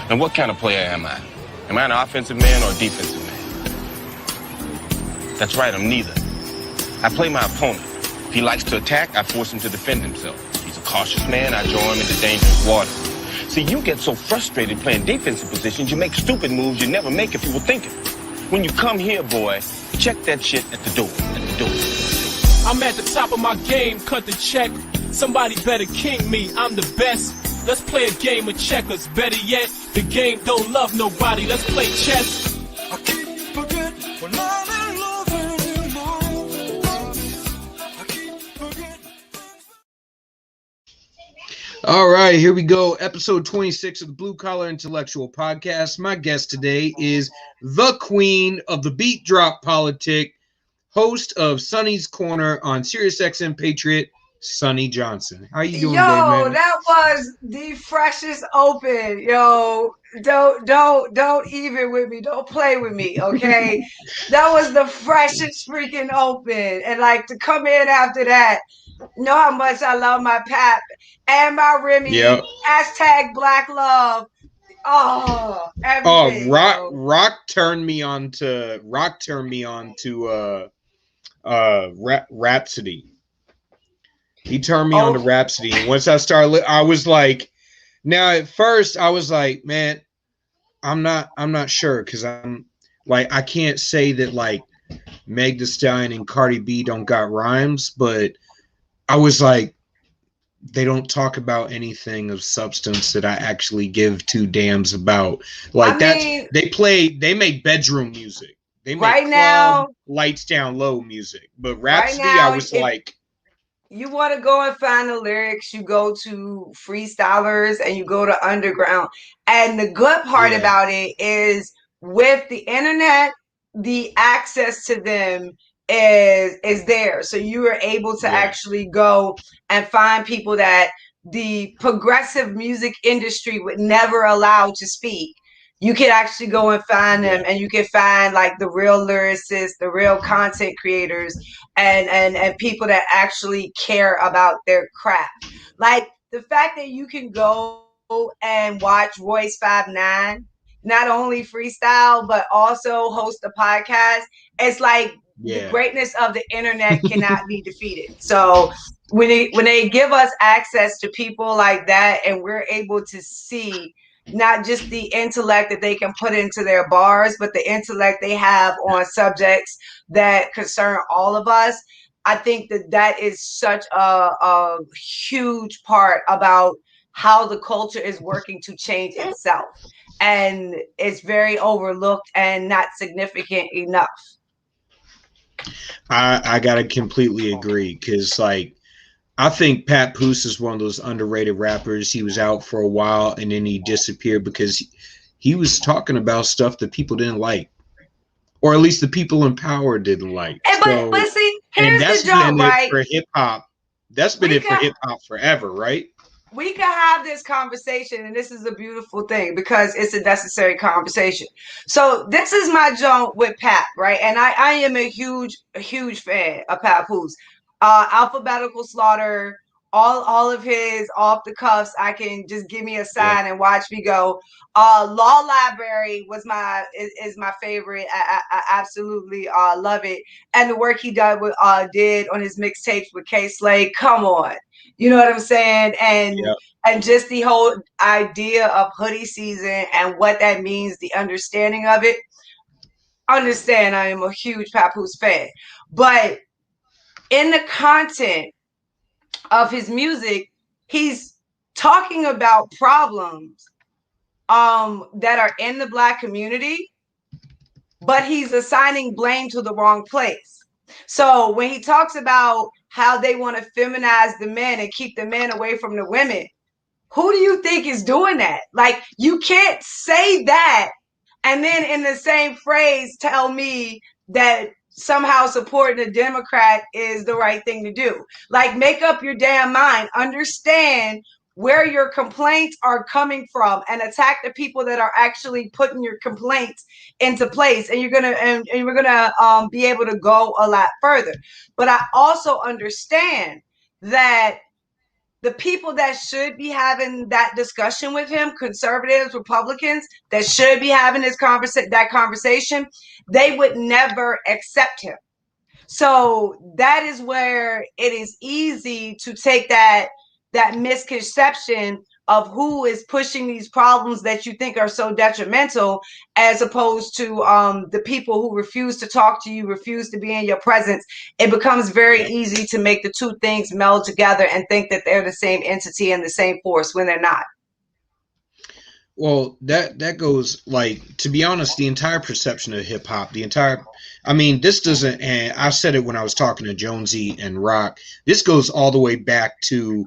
And what kind of player am I? Am I an offensive man or a defensive man? That's right, I'm neither. I play my opponent. If he likes to attack, I force him to defend himself. If he's a cautious man, I draw him into dangerous waters. See, you get so frustrated playing defensive positions, you make stupid moves you never make if you were thinking. When you come here, boy, check that shit at the door, I'm at the top of my game, cut the check. Somebody better king me, I'm the best. Let's play a game of checkers. Better yet, the game don't love nobody. Let's play chess. I keep forgetting when I'm in love anymore. I keep forgetting. All right, here we go. Episode 26 of the Blue Collar Intellectual Podcast. My guest today is the queen of the beat drop politic, host of Sonnie's Corner on SiriusXM Patriot, Sonnie Johnson. How you doing, Yo, babe, man? that was the freshest open. Yo, don't even with me. Don't play with me, okay? That was the freshest freaking open. And like to come in after that, know how much I love my Pap and my Remy. Yep. Hashtag Black Love. Oh, everything. Rock turned me on to Rhapsody. He turned me on to Rhapsody, and once I started, I was like, now at first I was like, man, I'm not sure, because I'm like, I can't say that like Meg Thee Stallion and Cardi B don't got rhymes, but I was like, they don't talk about anything of substance that I actually give two damns about. Like they make bedroom music. They make right now lights down low music. But Rhapsody, right now, I was like, you want to go and find the lyrics, you go to freestylers and you go to underground. And the good part about it is with the internet, the access to them is there. So you are able to actually go and find people that the progressive music industry would never allow to speak. You can actually go and find them, and you can find like the real lyricists, the real content creators, and people that actually care about their craft. Like the fact that you can go and watch Royce 5'9", not only freestyle, but also host a podcast. It's like the greatness of the internet cannot be defeated. So when they give us access to people like that, and we're able to see not just the intellect that they can put into their bars, but the intellect they have on subjects that concern all of us. I think that is such a huge part about how the culture is working to change itself. And it's very overlooked and not significant enough. I gotta completely agree, because like, I think Papoose is one of those underrated rappers. He was out for a while and then he disappeared because he was talking about stuff that people didn't like, or at least the people in power didn't like. But see, here's the jump, right? For hip hop, that's been it for hip hop forever, right? We can have this conversation, and this is a beautiful thing because it's a necessary conversation. So this is my jump with Pap, right? And I am a huge fan of Papoose. Alphabetical Slaughter, all of his off the cuffs. I can just give me a sign and watch me go. Law Library is my favorite. I absolutely love it, and the work he did on his mixtapes with K Slade. Come on, you know what I'm saying? And just the whole idea of hoodie season and what that means, the understanding of it. Understand, I am a huge Papoose fan, but in the content of his music, he's talking about problems that are in the Black community, but he's assigning blame to the wrong place. So when he talks about how they want to feminize the men and keep the men away from the women, who do you think is doing that? Like, you can't say that and then in the same phrase tell me that somehow supporting a Democrat is the right thing to do. Like, make up your damn mind. Understand where your complaints are coming from and attack the people that are actually putting your complaints into place. And you're gonna be able to go a lot further. But I also understand that the people that should be having that discussion with him, conservatives, Republicans, that should be having that conversation, they would never accept him. So that is where it is easy to take that misconception of who is pushing these problems that you think are so detrimental, as opposed to the people who refuse to talk to you, refuse to be in your presence. It becomes very easy to make the two things meld together and think that they're the same entity and the same force when they're not. Well, that goes, like, to be honest, the entire perception of hip hop, I mean, this doesn't, and I said it when I was talking to Jonesy and Rock, this goes all the way back to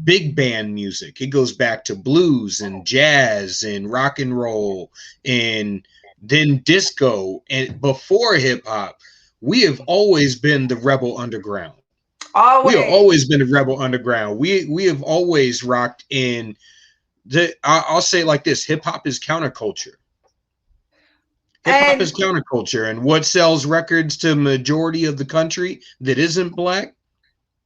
big band music. It goes back to blues and jazz and rock and roll and then disco. And before hip hop, we have always been the rebel underground. Always. We have always been the rebel underground. We have always rocked in. I'll say it like this: hip hop is counterculture. Hip hop is counterculture, and what sells records to majority of the country that isn't black,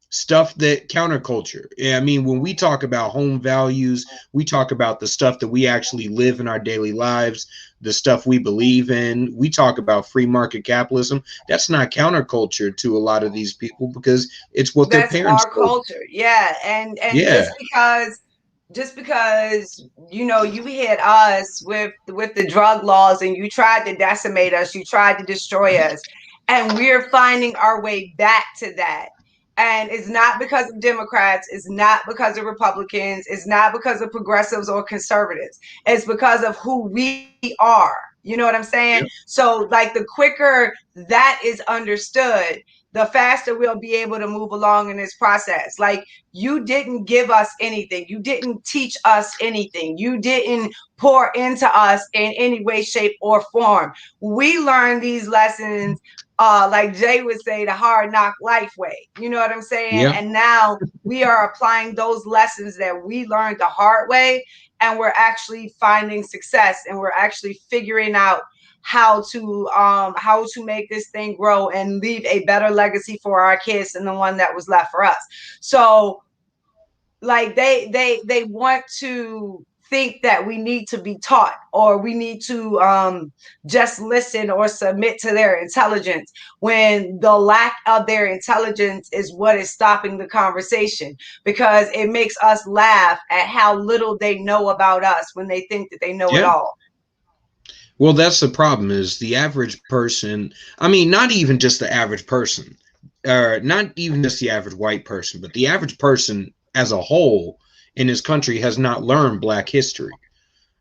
stuff that counterculture. I mean, when we talk about home values, we talk about the stuff that we actually live in our daily lives, the stuff we believe in. We talk about free market capitalism. That's not counterculture to a lot of these people because it's what their parents. That's our culture, yeah, and yeah. Just because you know you hit us with the drug laws and you tried to decimate us, you tried to destroy us, and we're finding our way back to that. And it's not because of Democrats, it's not because of Republicans, it's not because of progressives or conservatives. It's because of who we are. You know what I'm saying? Yep. So like the quicker that is understood, the faster we'll be able to move along in this process. Like, you didn't give us anything. You didn't teach us anything. You didn't pour into us in any way, shape, or form. We learned these lessons, like Jay would say, the hard knock life way. You know what I'm saying? Yep. And now we are applying those lessons that we learned the hard way, and we're actually finding success, and we're actually figuring out how to make this thing grow and leave a better legacy for our kids than the one that was left for us. So like they want to think that we need to be taught, or we need to just listen or submit to their intelligence, when the lack of their intelligence is what is stopping the conversation, because it makes us laugh at how little they know about us when they think that they know it all. Well, that's the problem, is the average person, I mean, not even just the average person, not even just the average white person, but the average person as a whole in this country has not learned black history.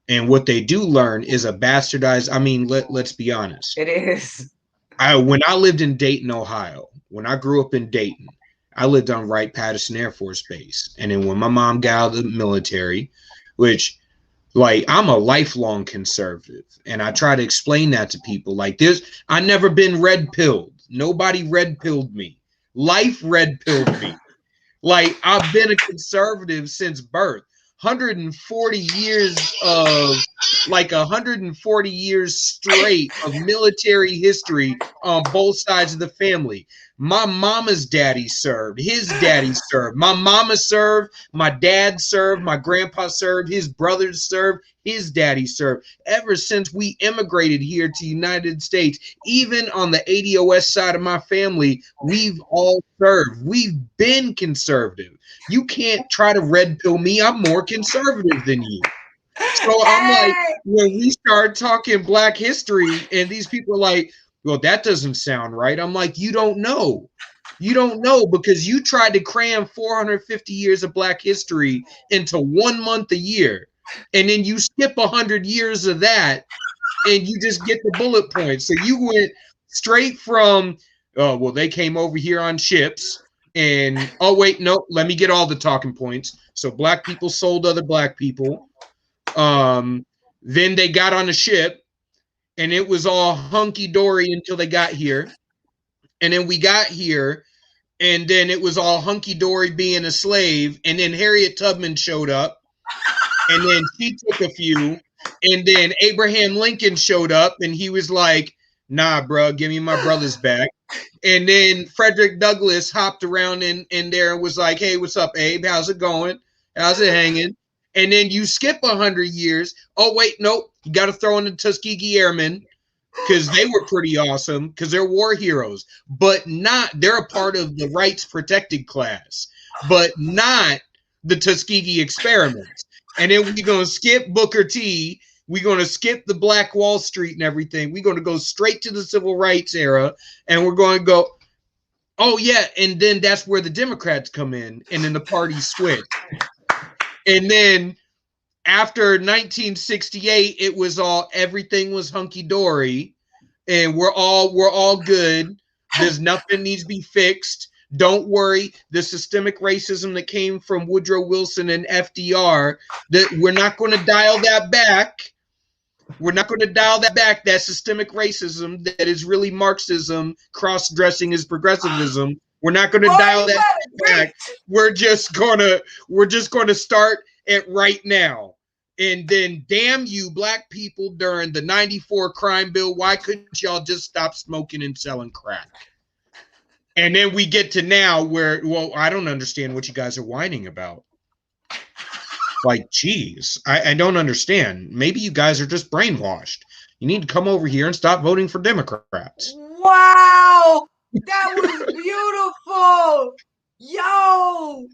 And what they do learn is a bastardized, I mean, let's be honest. It is. When I lived in Dayton, Ohio, when I grew up in Dayton, I lived on Wright-Patterson Air Force Base. And then when my mom got out of the military, which, like, I'm a lifelong conservative, and I try to explain that to people. Like, I never been red-pilled. Nobody red-pilled me. Life red-pilled me. Like, I've been a conservative since birth. 140 years of, like, 140 years straight of military history on both sides of the family. My mama's daddy served. His daddy served. My mama served. My dad served. My grandpa served. His brothers served. His daddy served. Ever since we immigrated here to the United States, even on the ADOS side of my family, we've all served. We've been conservative. You can't try to red pill me. I'm more conservative than you. So I'm like, when we start talking black history and these people are like, well, that doesn't sound right. I'm like, you don't know. You don't know, because you tried to cram 450 years of black history into 1 month a year. And then you skip 100 years of that and you just get the bullet points. So you went straight from, oh, well, they came over here on ships. And, oh, wait, no, let me get all the talking points. So black people sold other black people. Then they got on a ship. And it was all hunky-dory until they got here. And then we got here, and then it was all hunky-dory being a slave. And then Harriet Tubman showed up, and then she took a few. And then Abraham Lincoln showed up, and he was like, nah, bro, give me my brothers back. And then Frederick Douglass hopped around in there and was like, hey, what's up, Abe? How's it going? How's it hanging? And then you skip 100 years. Oh, wait, nope. You got to throw in the Tuskegee Airmen because they were pretty awesome because they're war heroes, but they're a part of the rights protected class, but not the Tuskegee experiments. And then we're going to skip Booker T. We're going to skip the Black Wall Street and everything. We're going to go straight to the civil rights era. And we're going to go, oh, yeah. And then that's where the Democrats come in. And then the parties switch. And then after 1968, it was everything was hunky dory. And we're all good. There's nothing needs to be fixed. Don't worry, the systemic racism that came from Woodrow Wilson and FDR, that we're not going to dial that back. We're not going to dial that back. That systemic racism that is really Marxism, cross-dressing is progressivism. We're not going to dial that back. We're just going to start it right now. And then damn you, black people, during the 94 crime bill, why couldn't y'all just stop smoking and selling crack? And then we get to now where, well, I don't understand what you guys are whining about. Like, geez, I don't understand. Maybe you guys are just brainwashed. You need to come over here and stop voting for Democrats. Wow, that was beautiful. Yo,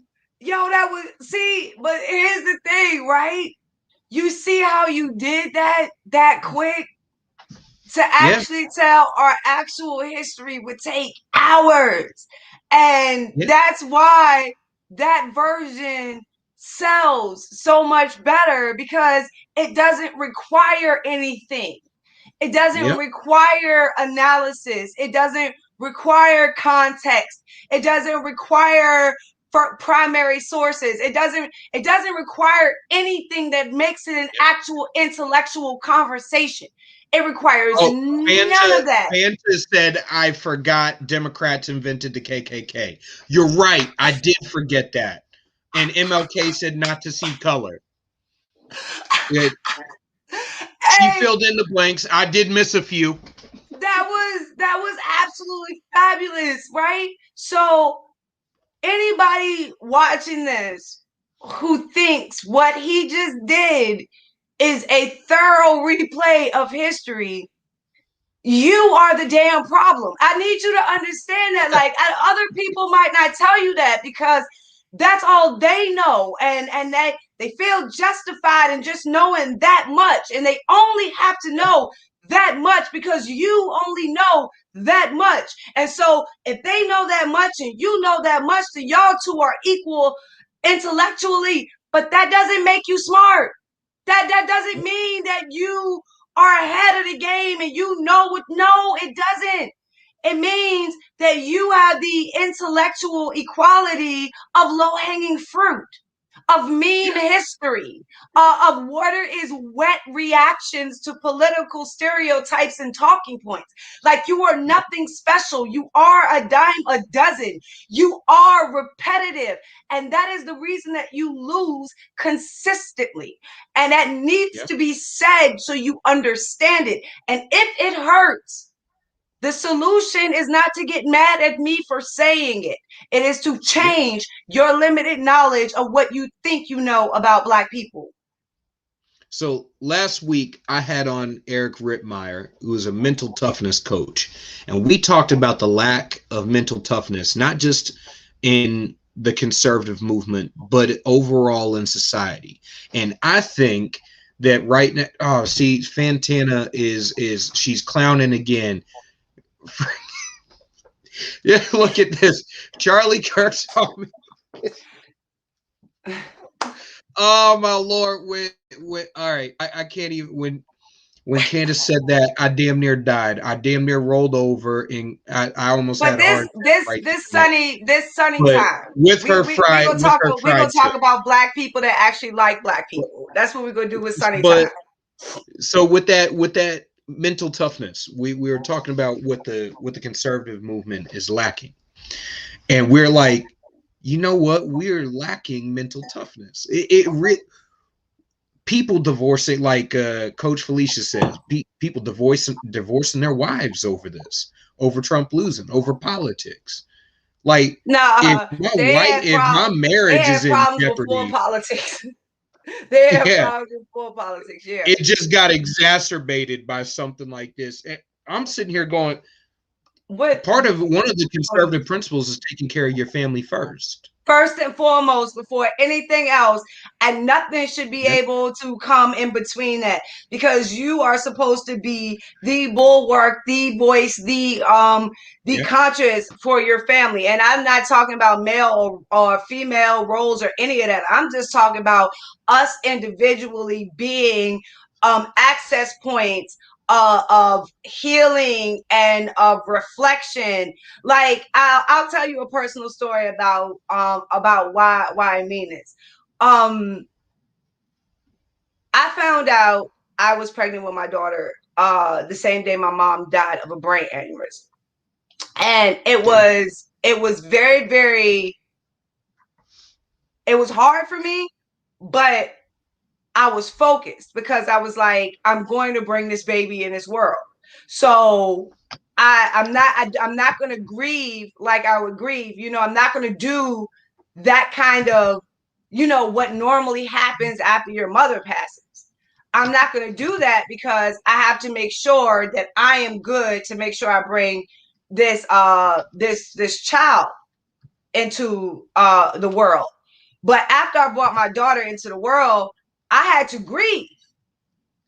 that was, see, but here's the thing, right? You see how you did that quick? To actually tell our actual history would take hours. And that's why that version sells so much better, because it doesn't require anything. It doesn't require analysis. It doesn't require context. It doesn't require primary sources. It doesn't require anything that makes it an actual intellectual conversation. It requires none of that. Fanta said, I forgot Democrats invented the KKK. You're right. I did forget that. And MLK said not to see color. She filled in the blanks. I did miss a few. That was absolutely fabulous, right? So anybody watching this who thinks what he just did is a thorough replay of history, you are the damn problem. I need you to understand that. Like, other people might not tell you that because that's all they know, and they feel justified in just knowing that much, and they only have to know that much because you only know that much. And so if they know that much and you know that much, then y'all two are equal intellectually, but that doesn't make you smart. That doesn't mean that you are ahead of the game and you know what. No, it doesn't. It means that you have the intellectual equality of low-hanging fruit, of meme history, of what is wet reactions to political stereotypes and talking points. Like, you are nothing special. You are a dime a dozen. You are repetitive. And that is the reason that you lose consistently. And that needs to be said so you understand it. And if it hurts, the solution is not to get mad at me for saying it. It is to change your limited knowledge of what you think you know about Black people. So last week I had on Eric Rittmeyer, who is a mental toughness coach. And we talked about the lack of mental toughness, not just in the conservative movement, but overall in society. And I think that right now, Fantana is she's clowning again. Yeah, look at this. Charlie Kirk saw me. Oh my Lord! All right, I can't even. When Candace said that, I damn near died. I damn near rolled over, and I almost had a heart attack. This sunny time with her fried. We're gonna talk about Black people that actually like Black people. That's what we're gonna do with sunny time. So with that mental toughness, we were talking about what the conservative movement is lacking, and we're like, you know what, we're lacking mental toughness. people divorcing, like Coach Felicia says, people divorcing their wives over this, over Trump losing, over politics. Like, Nah, if my they marriage is had in problems before jeopardy, politics. They have yeah, problems before politics. Yeah. it just got exacerbated by something like this. And I'm sitting here going, What one of the conservative principles is taking care of your family first. first and foremost before anything else, and nothing should be Yep. able to come in between that, because you are supposed to be the bulwark, the voice, the Yep. conscience for your family. And I'm not talking about male or female roles or any of that. I'm just talking about us individually being access points of healing and of reflection. Like I'll tell you a personal story about why I mean this. I found out I was pregnant with my daughter the same day my mom died of a brain aneurysm, and it was very, very, it was hard for me, but I was focused because I was like, I'm going to bring this baby in this world. So I'm not going to grieve like I would grieve. I'm not going to do that kind of, what normally happens after your mother passes. I'm not going to do that because I have to make sure that I am good to make sure I bring this this child into the world. But after I brought my daughter into the world, I had to grieve.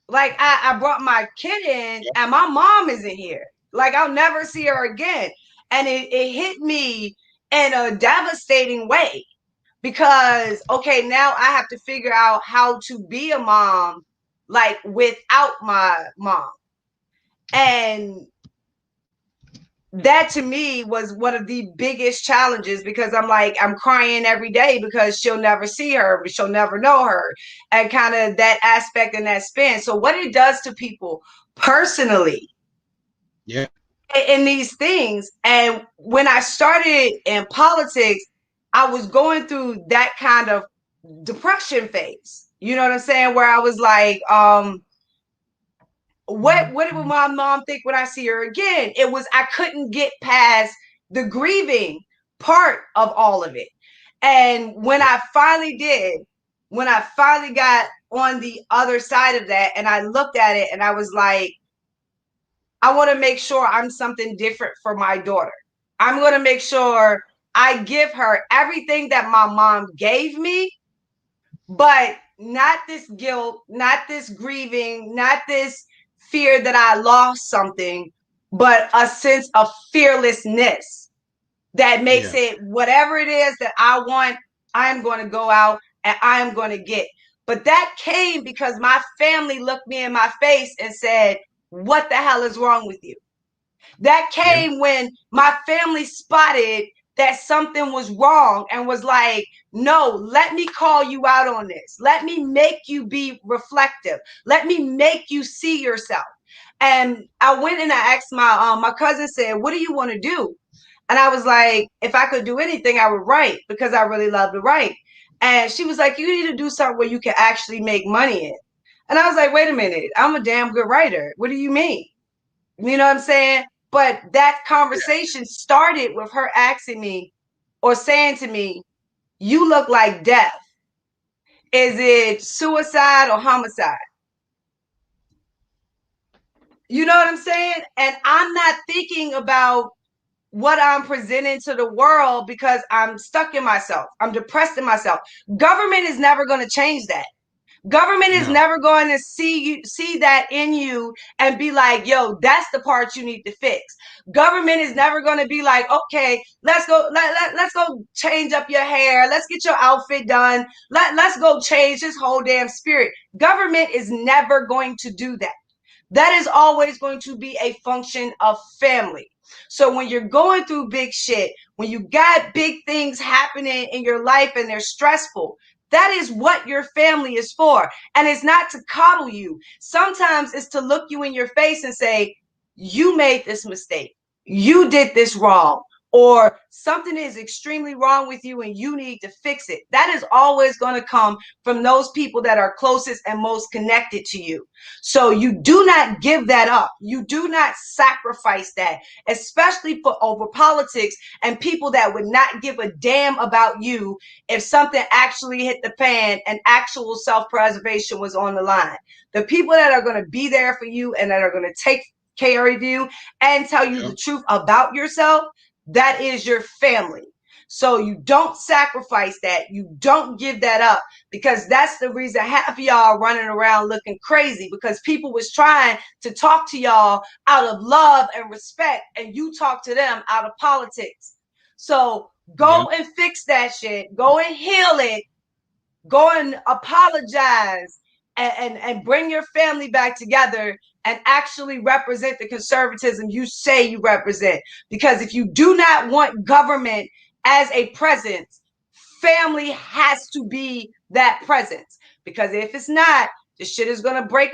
Like I brought my kid in and my mom isn't here. Like I'll never see her again. And it hit me in a devastating way because, okay, now I have to figure out how to be a mom, like without my mom. And that to me was one of the biggest challenges because I'm like, I'm crying every day because she'll never see her, she'll never know her, and kind of that aspect and that spin. So what it does to people personally, Yeah, in these things. And when I started in politics, I was going through that kind of depression phase. You know what I'm saying? Where I was like, what will my mom think when I see her again? It was, I couldn't get past the grieving part of all of it. And when I finally did, when I finally got on the other side of that and I looked at it and I was like, I want to make sure I'm something different for my daughter. I'm going to make sure I give her everything that my mom gave me, but not this guilt, not this grieving, not this fear that I lost something, but a sense of fearlessness that makes it whatever it is that I want, I'm going to go out and I'm going to get. But that came because my family looked me in my face and said, what the hell is wrong with you? That came when my family spotted that something was wrong and was like, no, let me call you out on this. Let me make you be reflective. Let me make you see yourself. And I went and I asked my cousin said, what do you want to do? And I was like, if I could do anything, I would write because I really love to write. And she was like, you need to do something where you can actually make money in. And I was like, wait a minute, I'm a damn good writer. What do you mean? You know what I'm saying? But that conversation started with her asking me or saying to me, you look like death. Is it suicide or homicide? You know what I'm saying? And I'm not thinking about what I'm presenting to the world because I'm stuck in myself. I'm depressed in myself. Government is never going to change that. Government is never going to see that in you and be like, yo, that's the part you need to fix. Government is never going to be like, okay, let's go change up your hair. Let's get your outfit done. Let's go change this whole damn spirit. Government is never going to do that. That is always going to be a function of family. So when you're going through big shit, when you got big things happening in your life and they're stressful, that is what your family is for. And it's not to coddle you. Sometimes it's to look you in your face and say, you made this mistake. You did this wrong. or something is extremely wrong with you and you need to fix it. That is always going to come from those people that are closest and most connected to you. So you do not give that up. You do not sacrifice that, especially for over politics and people that would not give a damn about you if something actually hit the fan and actual self-preservation was on the line. The people that are going to be there for you and that are going to take care of you and tell you the truth about yourself, that is your family. So you don't sacrifice that. You don't give that up, because that's the reason half of y'all running around looking crazy, because people was trying to talk to y'all out of love and respect, and you talk to them out of politics. So go and fix that shit. Go and heal it. Go and apologize and bring your family back together and actually represent the conservatism you say you represent. Because if you do not want government as a presence, family has to be that presence. Because if it's not, the shit is going to break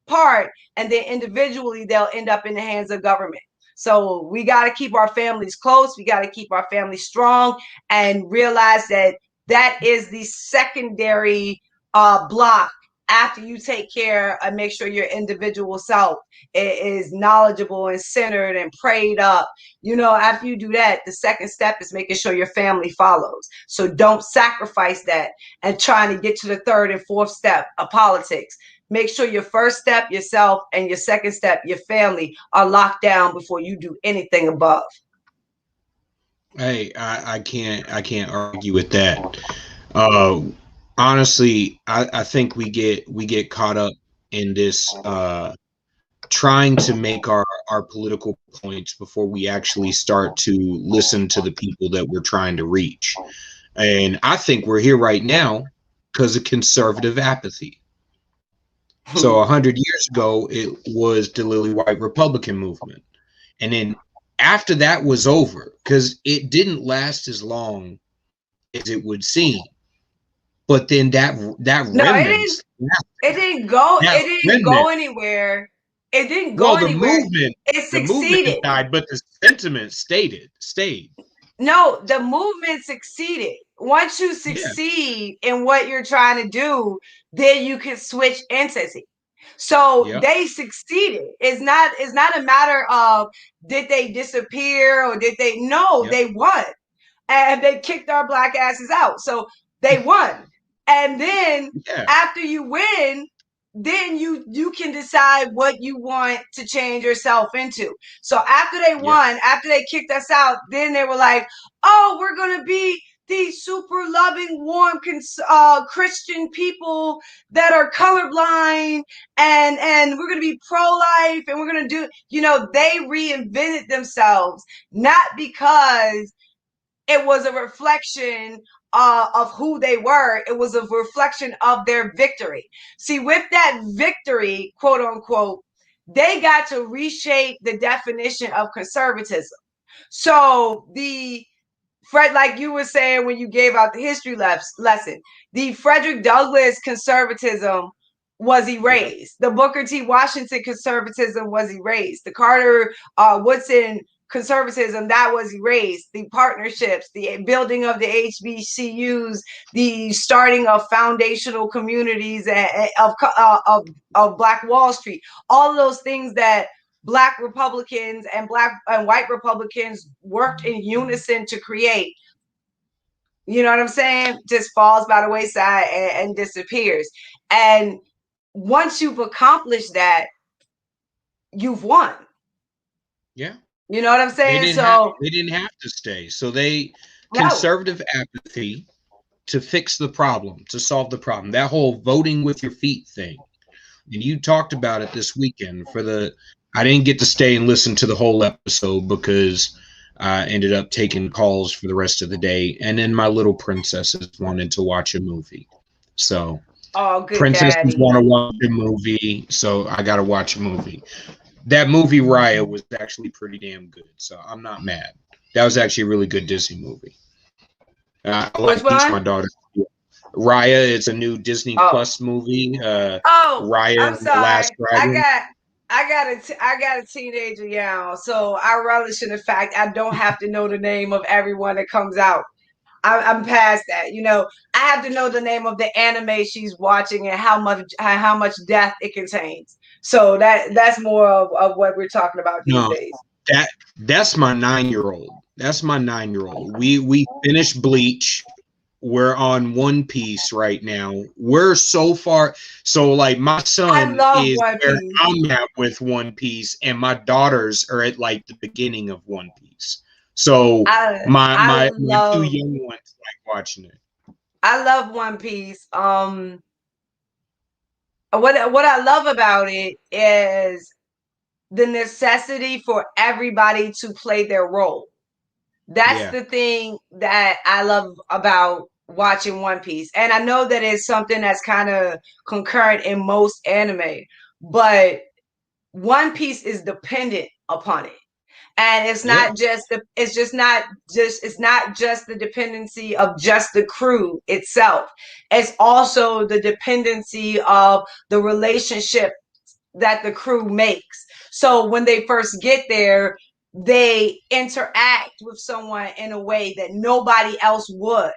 apart, and then individually they'll end up in the hands of government. So we got to keep our families close. We got to keep our families strong and realize that that is the secondary block after you take care and make sure your individual self is knowledgeable and centered and prayed up. You know, after you do that, the second step is making sure your family follows. So don't sacrifice that and trying to get to the third and fourth step of politics. Make sure your first step, yourself, and your second step, your family, are locked down before you do anything above. Hey, I can't argue with that. Honestly, I think we get caught up in this trying to make our political points before we actually start to listen to the people that we're trying to reach. And I think we're here right now because of conservative apathy. So 100 years ago, it was the Lily White Republican movement. And then after that was over, because it didn't last as long as it would seem. But then that remnants, it didn't go anywhere. It didn't go anywhere. It succeeded. The movement died, but the sentiment stayed. No, the movement succeeded. Once you succeed in what you're trying to do, then you can switch entity. So they succeeded. It's not a matter of did they disappear or did they they won. And they kicked our black asses out. So they won. And then after you win, then you can decide what you want to change yourself into. So after they won, after they kicked us out, then they were like, oh, we're going to be these super loving, warm Christian people that are colorblind, and we're going to be pro-life, and we're going to do, they reinvented themselves, not because it was a reflection of who they were. It was a reflection of their victory. See, with that victory, quote unquote, they got to reshape the definition of conservatism. So like you were saying when you gave out the history lesson, the Frederick Douglass conservatism was erased. The Booker T. Washington conservatism was erased. The Carter Woodson conservatism, that was erased. The partnerships, the building of the HBCUs, the starting of foundational communities of Black Wall Street, all of those things that Black Republicans and Black and white Republicans worked in unison to create, you know what I'm saying, just falls by the wayside and disappears. And once you've accomplished that, you've won. Yeah. You know what I'm saying? They didn't have to stay. So conservative apathy to fix the problem, to solve the problem. That whole voting with your feet thing. And you talked about it this weekend I didn't get to stay and listen to the whole episode because I ended up taking calls for the rest of the day. And then my little princesses wanted to watch a movie. So princesses want to watch a movie. So I got to watch a movie. That movie Raya was actually pretty damn good, so I'm not mad. That was actually a really good Disney movie. I like to teach my daughter. Raya, it's a new Disney Plus movie. Raya and the Last Dragon. I got a teenager now, so I relish in the fact I don't have to know the name of everyone that comes out. I'm past that. I have to know the name of the anime she's watching and how much death it contains. So that's more of what we're talking about these No, days. that's my 9-year-old. That's my 9-year-old. We finished Bleach. We're on One Piece right now. We're so far. So like my I son love is One where Piece. I'm at with One Piece, and my daughters are at like the beginning of One Piece. So I my two love young ones like watching it. I love One Piece. What I love about it is the necessity for everybody to play their role. That's Yeah, the thing that I love about watching One Piece. And I know that it's something that's kind of concurrent in most anime, but One Piece is dependent upon it. And yeah, it's not just the dependency of just the crew itself. It's also the dependency of the relationship that the crew makes. So when they first get there, they interact with someone in a way that nobody else would.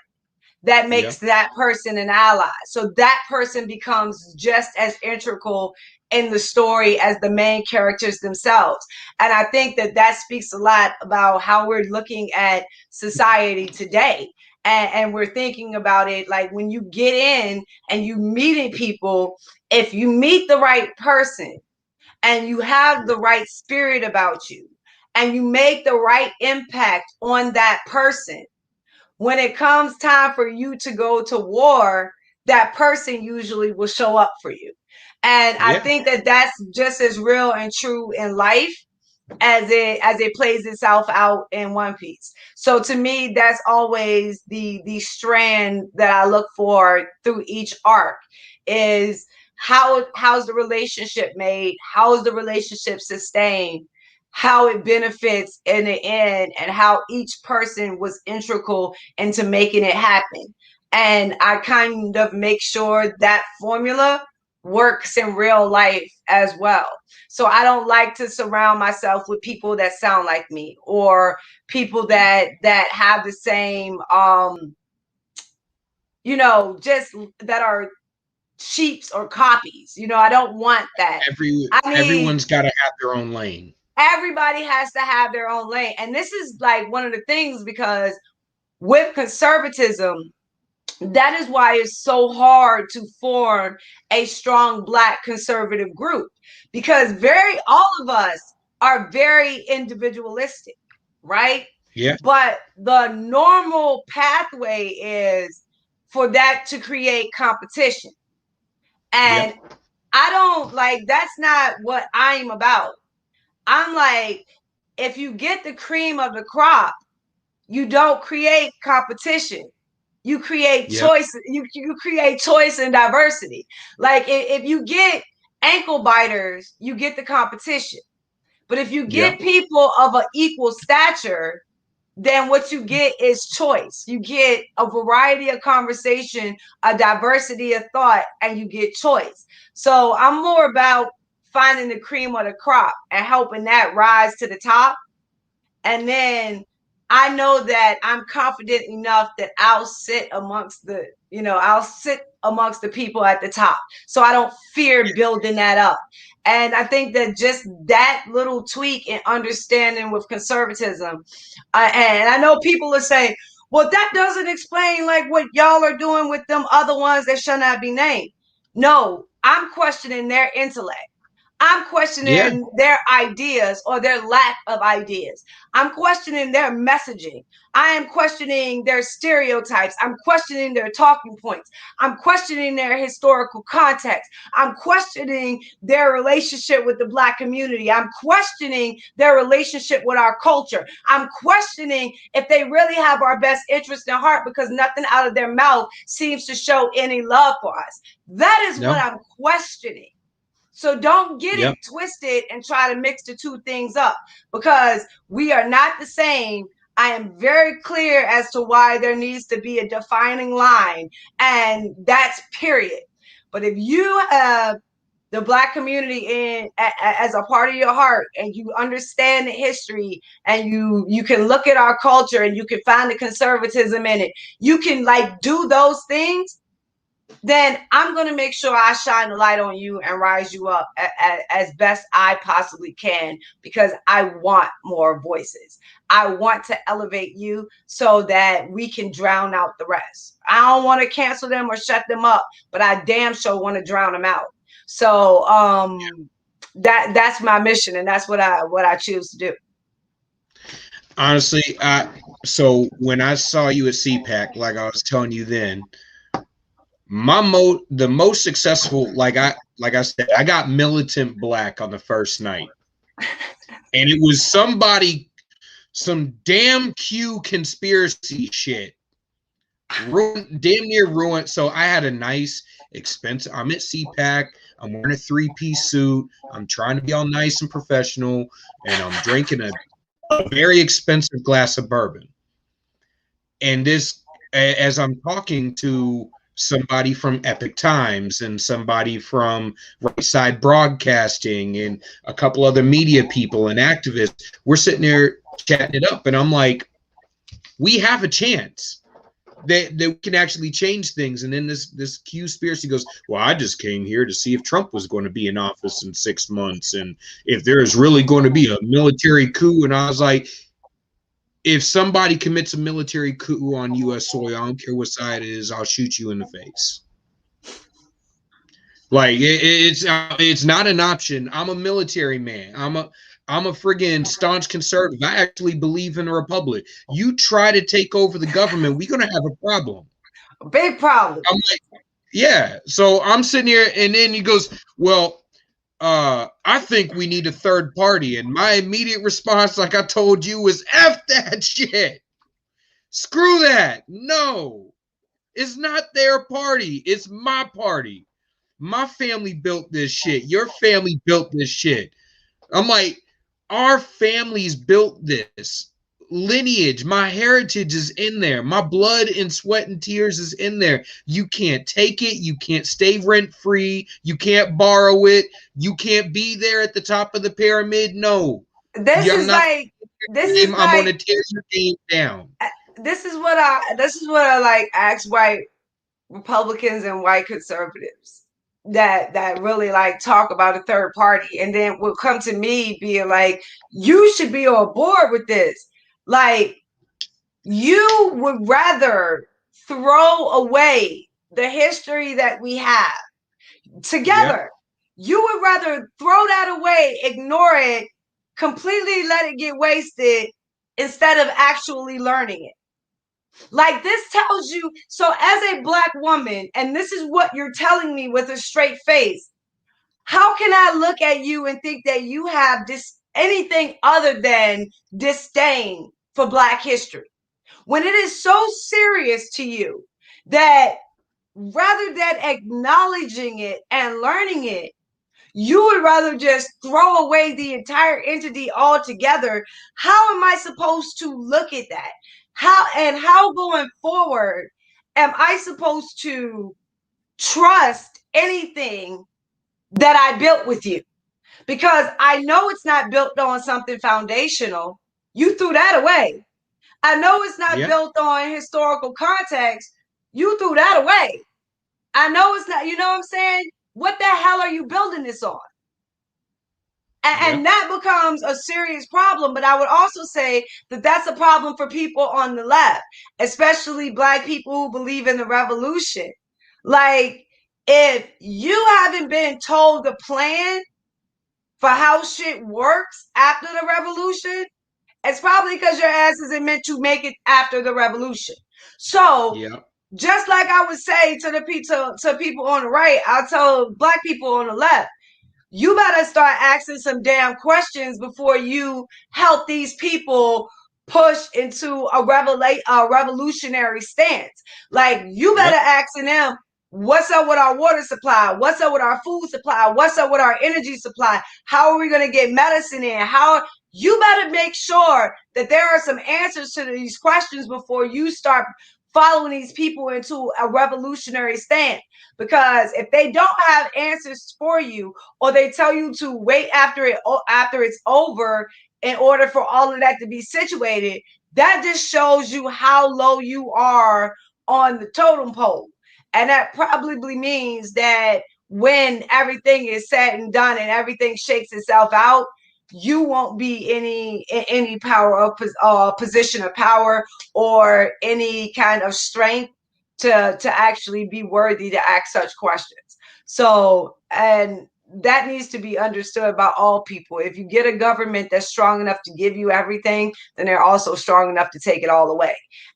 That yeah, makes that person an ally. So that person becomes just as integral in the story as the main characters themselves. And I think that speaks a lot about how we're looking at society today. And we're thinking about it like when you get in and you meeting people, if you meet the right person, and you have the right spirit about you and you make the right impact on that person, when it comes time for you to go to war, that person usually will show up for you. And I yeah. think that that's just as real and true in life as it plays itself out in One Piece. So to me, that's always the strand that I look for through each arc is how's the relationship made, how is the relationship sustained, how it benefits in the end, and how each person was integral into making it happen. And I kind of make sure that formula works in real life as well. So I don't like to surround myself with people that sound like me or people that have the same just that are sheeps or copies. I don't want that. I need Everyone's got to have their own lane. everybody has to have their own lane. And this is like one of the things because with conservatism, that is why it's so hard to form a strong Black conservative group because all of us are very individualistic, right? Yeah, But the normal pathway is for that to create competition. yep, And I don't like that's not what I'm about. I'm like, if you get the cream of the crop, you don't create competition. You create yep, choice. You create choice and diversity. Like if you get ankle biters, you get the competition. But if you yep, get people of an equal stature, then what you get is choice. You get a variety of conversation, a diversity of thought, and you get choice. So I'm more about finding the cream of the crop and helping that rise to the top. And then I know that I'm confident enough that I'll sit amongst the people at the top. So I don't fear building that up. And I think that just that little tweak in understanding with conservatism, and I know people are saying, well, that doesn't explain like what y'all are doing with them other ones that shall not be named. No, I'm questioning their intellect. I'm yeah. questioning their ideas or their lack of ideas. I'm questioning their messaging. I am questioning their stereotypes. I'm questioning their talking points. I'm questioning their historical context. I'm questioning their relationship with the Black community. I'm questioning their relationship with our culture. I'm questioning if they really have our best interest in heart because nothing out of their mouth seems to show any love for us. That is what No, I'm questioning. So don't get it yep, twisted and try to mix the two things up because we are not the same. I am very clear as to why there needs to be a defining line, and that's period. But if you have the Black community as a part of your heart, and you understand the history, and you can look at our culture and you can find the conservatism in it, you can like do those things, then I'm going to make sure I shine the light on you and rise you up as best I possibly can, because I want more voices. I want to elevate you so that we can drown out the rest. I don't want to cancel them or shut them up, but I damn sure want to drown them out. So that's my mission, and that's what I choose to do. Honestly, so when I saw you at CPAC, like I was telling you then, the most successful, like I said, I got Militant Black on the first night, and it was some damn Q conspiracy shit, damn near ruined. So I had a nice, expensive. I'm at CPAC. I'm wearing a 3-piece suit. I'm trying to be all nice and professional, and I'm drinking a very expensive glass of bourbon. And this, as I'm talking to somebody from Epic Times and somebody from Right Side Broadcasting and a couple other media people and activists, we're sitting there chatting it up, and I'm like, we have a chance that we can actually change things. And then this conspiracy goes, well, I just came here to see if Trump was going to be in office in 6 months and if there is really going to be a military coup. And I was like, if somebody commits a military coup on U.S. soil, I don't care what side it is, I'll shoot you in the face. Like it's not an option. I'm a military man. I'm a friggin' staunch conservative. I actually believe in a republic. You try to take over the government, we're gonna have a problem. A big problem. I'm like, yeah. So I'm sitting here, and then he goes, well, I think we need a third party. And my immediate response, like I told you, was F that shit. Screw that. No, it's not their party. It's my party. My family built this shit. Your family built this shit. I'm like, our families built this lineage. My heritage is in there. My blood and sweat and tears is in there. You can't take it. You can't stay rent free. You can't borrow it. You can't be there at the top of the pyramid. No. I'm going to tear your game down. This is what I like ask white Republicans and white conservatives that really like talk about a third party, and then will come to me being like, you should be on board with this. Like, you would rather throw away the history that we have together. Yeah. You would rather throw that away, ignore it, completely let it get wasted, instead of actually learning it. Like, this tells you, so as a Black woman, and this is what you're telling me with a straight face, how can I look at you and think that you have anything other than disdain for Black history, when it is so serious to you that rather than acknowledging it and learning it, you would rather just throw away the entire entity altogether? How am I supposed to look at that? How going forward am I supposed to trust anything that I built with you? Because I know it's not built on something foundational. You threw that away. I know it's not built on historical context. You threw that away. I know it's not, you know what I'm saying? What the hell are you building this on? And that becomes a serious problem. But I would also say that that's a problem for people on the left, especially Black people who believe in the revolution. Like, if you haven't been told the plan for how shit works after the revolution, it's probably because your ass isn't meant to make it after the revolution. So just like I would say to people on the right, I'll tell Black people on the left, you better start asking some damn questions before you help these people push into a revolutionary stance. Like, you better asking them, what's up with our water supply? What's up with our food supply? What's up with our energy supply? How are we going to get medicine in? You better make sure that there are some answers to these questions before you start following these people into a revolutionary stand. Because if they don't have answers for you, or they tell you to wait after it's over in order for all of that to be situated, that just shows you how low you are on the totem pole. And that probably means that when everything is said and done and everything shakes itself out, you won't be in any power of position of power or any kind of strength to actually be worthy to ask such questions. So, and that needs to be understood by all people. If you get a government that's strong enough to give you everything, then they're also strong enough to take it all away.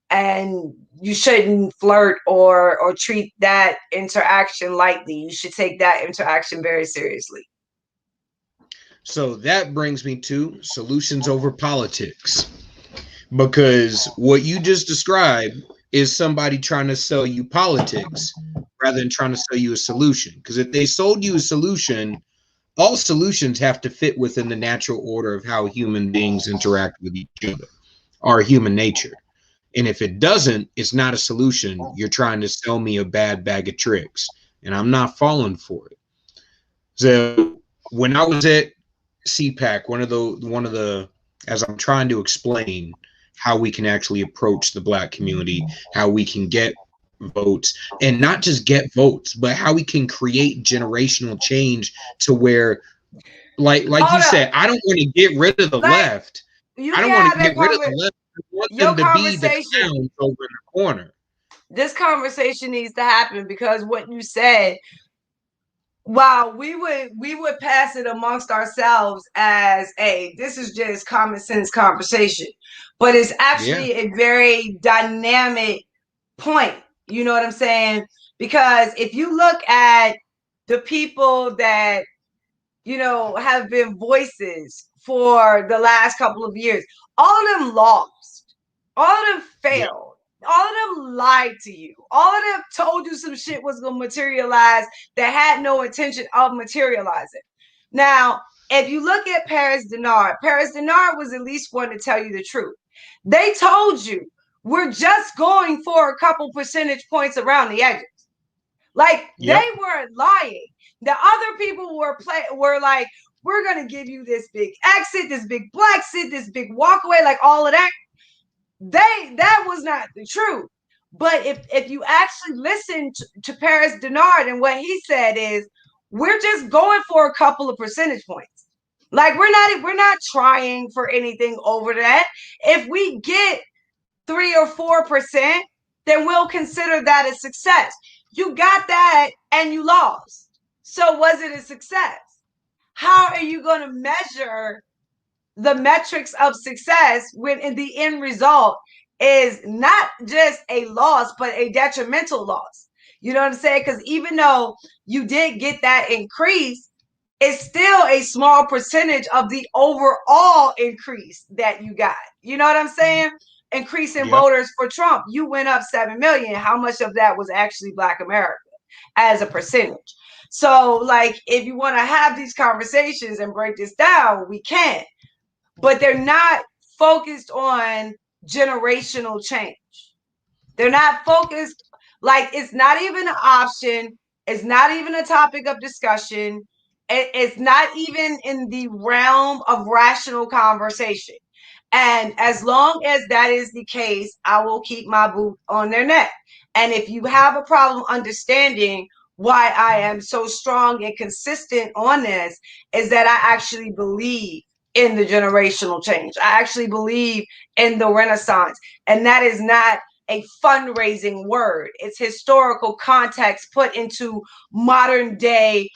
And you shouldn't flirt or treat that interaction lightly. You should take that interaction very seriously. So that brings me to solutions over politics, because what you just described is somebody trying to sell you politics rather than trying to sell you a solution. Because if they sold you a solution, all solutions have to fit within the natural order of how human beings interact with each other, or human nature. And if it doesn't, it's not a solution. You're trying to sell me a bad bag of tricks, and I'm not falling for it. So when I was at CPAC, one of the as I'm trying to explain how we can actually approach the Black community, how we can get votes, and not just get votes, but how we can create generational change to where, like you said, I don't want to get rid of the left. I don't want to get rid of the left. I want them to be the clowns over in the corner. This conversation needs to happen, because what you said, while we would pass it amongst ourselves as this is just common sense conversation, but it's actually a very dynamic point. You know what I'm saying? Because if you look at the people that, you know, have been voices for the last couple of years, all of them lost, all of them failed. All of them lied to you. All of them told you some shit was going to materialize that had no intention of materializing. Now, if you look at Paris Denard was at least one to tell you the truth. They told you, we're just going for a couple percentage points around the edges. Like, they were lying. The other people were like, we're going to give you this big exit, this big black sit, this big walkaway, like all of that. That was not the truth. But if you actually listen to Paris Denard, and what he said is, we're just going for a couple of percentage points. Like, we're not trying for anything over that. If we get 3 or 4%, then we'll consider that a success. You got that and you lost. So was it a success? How are you going to measure the metrics of success when in the end result is not just a loss, but a detrimental loss? You know what I'm saying? Because even though you did get that increase, it's still a small percentage of the overall increase that you got. You know what I'm saying? Increase in voters for Trump. You went up 7 million. How much of that was actually Black America as a percentage? So, like, if you want to have these conversations and break this down, we can. But they're not focused on generational change. They're not focused, like, it's not even an option. It's not even a topic of discussion. It's not even in the realm of rational conversation. And as long as that is the case, I will keep my boot on their neck. And if you have a problem understanding why I am so strong and consistent on this, is that I actually believe in the generational change. I actually believe in the Renaissance. And that is not a fundraising word. It's historical context put into modern day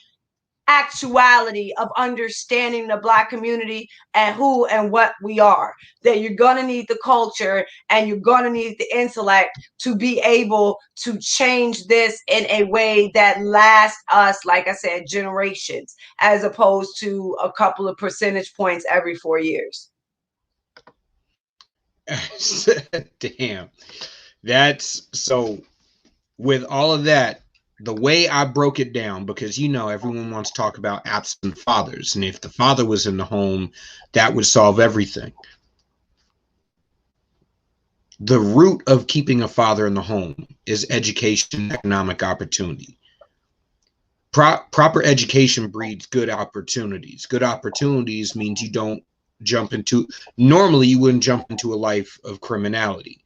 actuality of understanding the Black community and who and what we are. That you're going to need the culture and you're going to need the intellect to be able to change this in a way that lasts us, like I said, generations, as opposed to a couple of percentage points every 4 years. Damn. That's so, with all of that, the way I broke it down, because, you know, everyone wants to talk about absent fathers, and if the father was in the home, that would solve everything. The root of keeping a father in the home is education, economic opportunity. Proper education breeds good opportunities. Good opportunities means you don't jump into, normally you wouldn't jump into a life of criminality.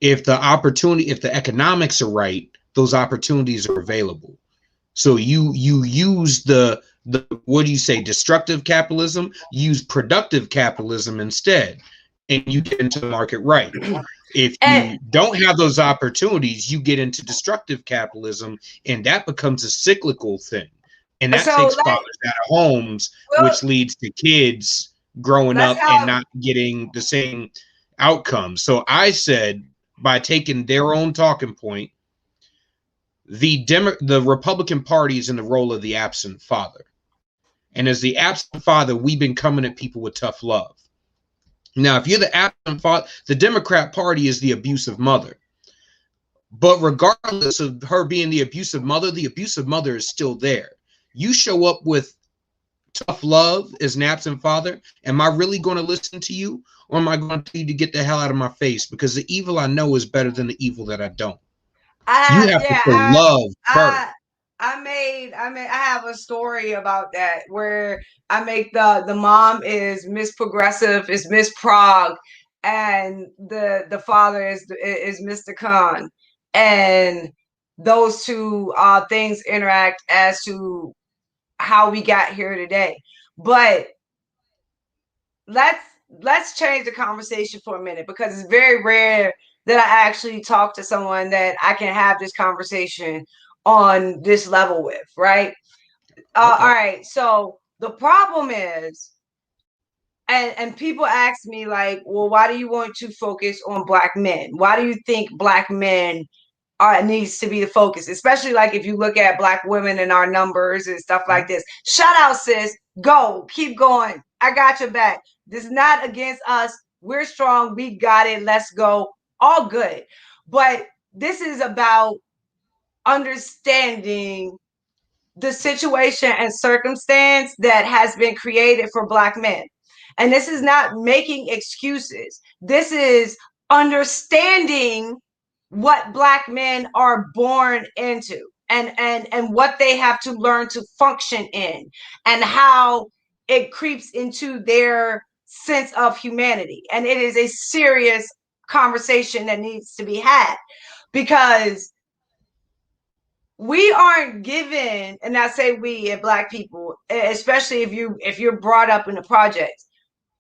If the economics are right, those opportunities are available. So you use the what do you say, destructive capitalism, use productive capitalism instead, and you get into the market right. If you don't have those opportunities, you get into destructive capitalism, and that becomes a cyclical thing. And that takes fathers out of homes, which leads to kids growing up and not getting the same outcomes. So I said, by taking their own talking point, the Republican Party is in the role of the absent father. And as the absent father, we've been coming at people with tough love. Now, if you're the absent father, the Democrat Party is the abusive mother. But regardless of her being the abusive mother is still there. You show up with tough love as an absent father. Am I really going to listen to you? Or am I going to tell you to get the hell out of my face? Because the evil I know is better than the evil that I don't. You have to love first. I have a story about that where I make the mom is Miss Progressive, is Miss Prague, and the father is Mr. Khan, and those two things interact as to how we got here today. But let's change the conversation for a minute, because it's very rare that I actually talk to someone that I can have this conversation on this level with, right? All right. So the problem is, and people ask me like, well, why do you want to focus on Black men? Why do you think Black men needs to be the focus? Especially like if you look at Black women and our numbers and stuff like this. Shout out, sis. Go. Keep going. I got your back. This is not against us. We're strong. We got it. Let's go. All good. But this is about understanding the situation and circumstance that has been created for Black men. And this is not making excuses. This is understanding what Black men are born into, and what they have to learn to function in, and how it creeps into their sense of humanity. And it is a serious conversation that needs to be had, because we aren't given, and I say we and Black people, especially if you're brought up in the projects,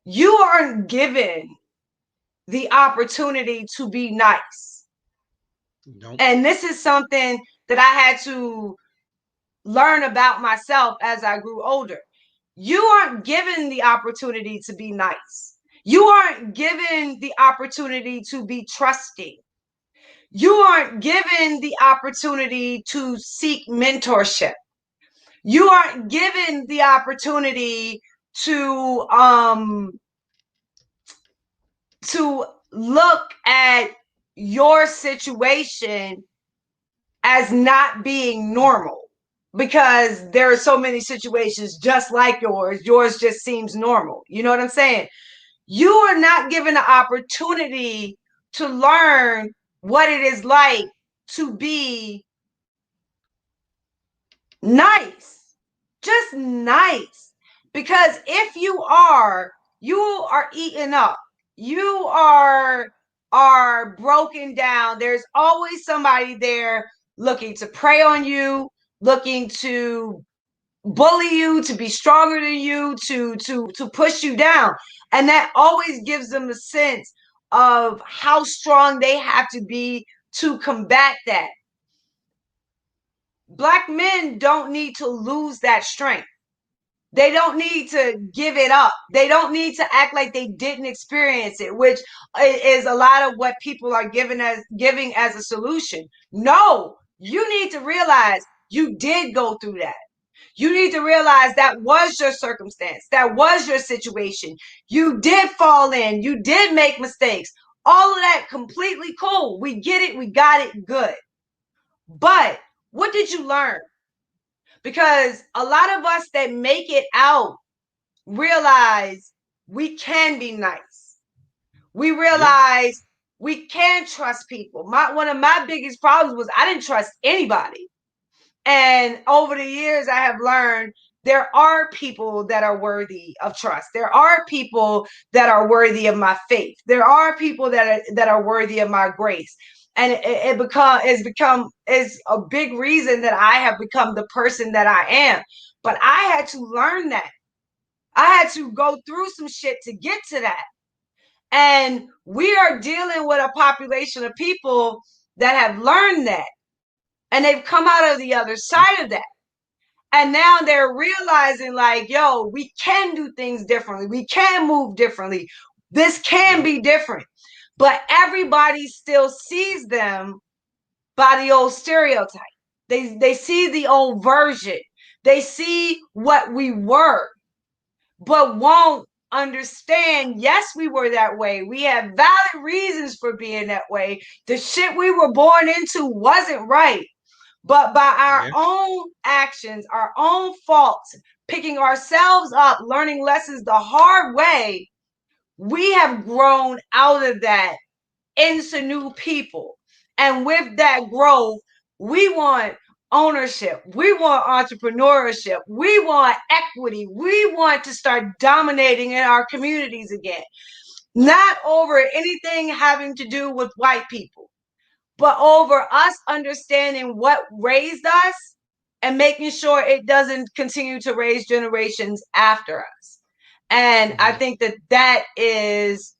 you aren't given the opportunity to be nice. Nope. And this is something that I had to learn about myself as I grew older. You aren't given the opportunity to be nice. You aren't given the opportunity to be trusting. You aren't given the opportunity to seek mentorship. You aren't given the opportunity to look at your situation as not being normal, because there are so many situations just like yours. Yours just seems normal. You know what I'm saying? You are not given the opportunity to learn what it is like to be nice, just nice. Because if you are eaten up, you are broken down. There's always somebody there looking to prey on you, looking to bully you, to be stronger than you, to push you down. And that always gives them a sense of how strong they have to be to combat that. Black men don't need to lose that strength. They don't need to give it up. They don't need to act like they didn't experience it, which is a lot of what people are giving as a solution. No, you need to realize you did go through that. You need to realize that was your circumstance. That was your situation. You did fall in. You did make mistakes. All of that completely cool. We get it. We got it. Good. But what did you learn? Because a lot of us that make it out realize we can be nice. We realize We can trust people. One of my biggest problems was I didn't trust anybody. And over the years, I have learned there are people that are worthy of trust. There are people that are worthy of my faith. There are people that are worthy of my grace. And is a big reason that I have become the person that I am. But I had to learn that. I had to go through some shit to get to that. And we are dealing with a population of people that have learned that. And they've come out of the other side of that. And now they're realizing, like, yo, we can do things differently. We can move differently. This can be different. But everybody still sees them by the old stereotype. They see the old version. They see what we were, but won't understand, yes, we were that way. We have valid reasons for being that way. The shit we were born into wasn't right. But by our own actions, our own faults, picking ourselves up, learning lessons the hard way, we have grown out of that into new people. And with that growth, we want ownership. We want entrepreneurship. We want equity. We want to start dominating in our communities again. Not over anything having to do with white people, but over us understanding what raised us and making sure it doesn't continue to raise generations after us. And I think that is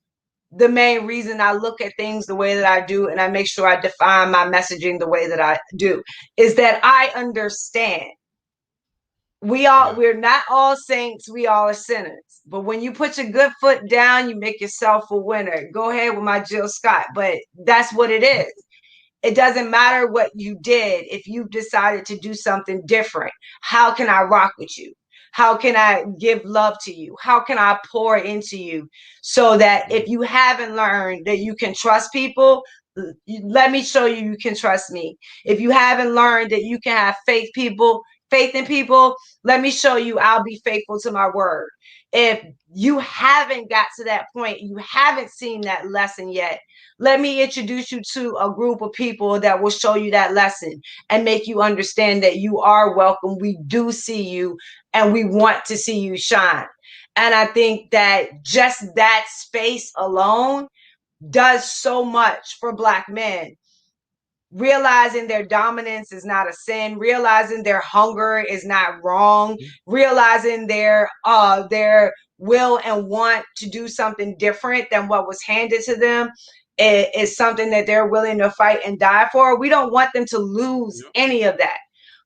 the main reason I look at things the way that I do, and I make sure I define my messaging the way that I do, is that I understand. We're not all saints, we all are sinners. But when you put your good foot down, you make yourself a winner. Go ahead with my Jill Scott, but that's what it is. It doesn't matter what you did. If you've decided to do something different, how can I rock with you? How can I give love to you? How can I pour into you so that if you haven't learned that you can trust people, let me show you you can trust me. If you haven't learned that you can have faith in people, let me show you I'll be faithful to my word. If you haven't got to that point, you haven't seen that lesson yet, let me introduce you to a group of people that will show you that lesson and make you understand that you are welcome. We do see you and we want to see you shine. And I think that just that space alone does so much for Black men. Realizing their dominance is not a sin, realizing their hunger is not wrong, realizing their will and want to do something different than what was handed to them is something that they're willing to fight and die for. We don't want them to lose any of that.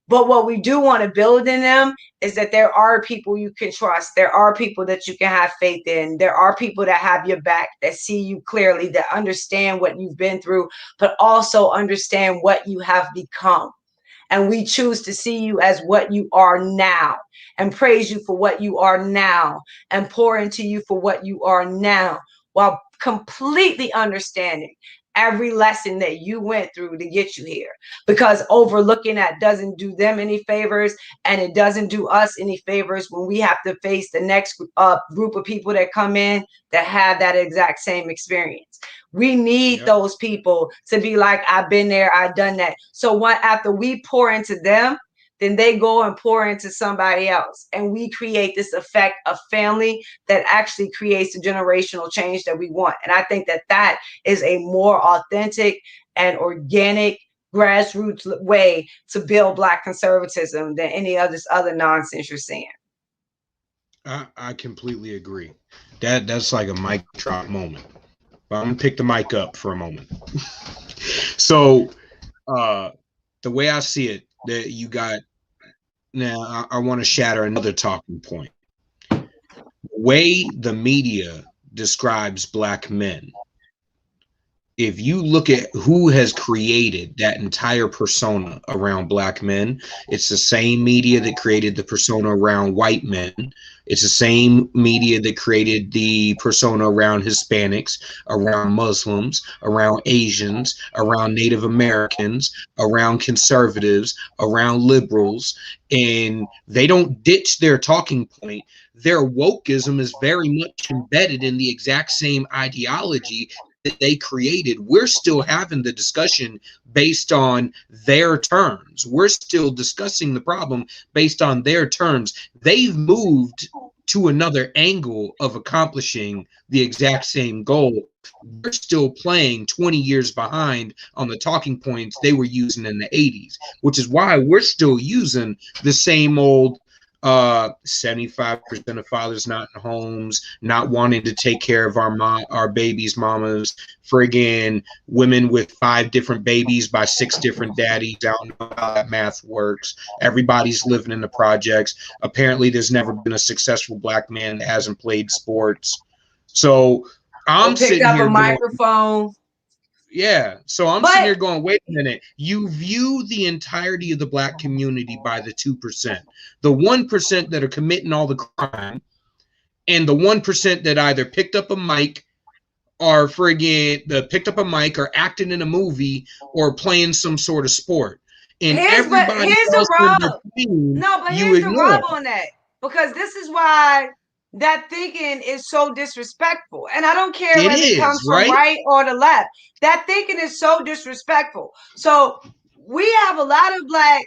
But what we do want to build in them is that there are people you can trust. There are people that you can have faith in. There are people that have your back, that see you clearly, that understand what you've been through, but also understand what you have become. And we choose to see you as what you are now and praise you for what you are now and pour into you for what you are now, while completely understanding every lesson that you went through to get you here, because overlooking that doesn't do them any favors, and it doesn't do us any favors when we have to face the next group of people that come in that have that exact same experience. We need those people to be like, I've been there, I've done that. So after we pour into them, then they go and pour into somebody else. And we create this effect of family that actually creates the generational change that we want. And I think that that is a more authentic and organic grassroots way to build Black conservatism than any of this other nonsense you're saying. I completely agree. That's like a mic drop moment. But I'm gonna pick the mic up for a moment. So the way I see it, that you got now, I want to shatter another talking point. The way the media describes Black men, if you look at who has created that entire persona around Black men, it's the same media that created the persona around white men. It's the same media that created the persona around Hispanics, around Muslims, around Asians, around Native Americans, around conservatives, around liberals. And they don't ditch their talking point. Their wokeism is very much embedded in the exact same ideology that they created, we're still having the discussion based on their terms. We're still discussing the problem based on their terms. They've moved to another angle of accomplishing the exact same goal. We're still playing 20 years behind on the talking points they were using in the 80s, which is why we're still using the same old 75% of fathers not in homes, not wanting to take care of our babies' mamas, friggin' women with 5 different babies by 6 different daddies. I don't know how that math works. Everybody's living in the projects. Apparently, there's never been a successful black man that hasn't played sports. So I'm sitting here a microphone. Yeah. So I'm sitting here going, wait a minute. You view the entirety of the black community by the 2%. The 1% that are committing all the crime, and the 1% that either picked up a mic or picked up a mic or acting in a movie or playing some sort of sport. And here's the rub. No, but here's the rub on that. Because this is why that thinking is so disrespectful. And I don't care whether it comes from right or the left. That thinking is so disrespectful. So we have a lot of black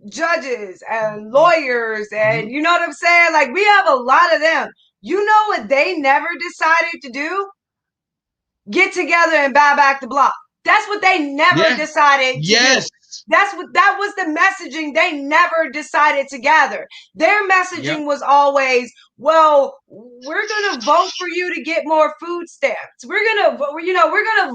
judges and lawyers, and you know what I'm saying? Like, we have a lot of them. You know what they never decided to do? Get together and buy back the block. That's what they never decided to do. That was the messaging they never decided to gather. Their messaging was always, well, we're gonna vote for you to get more food stamps. We're gonna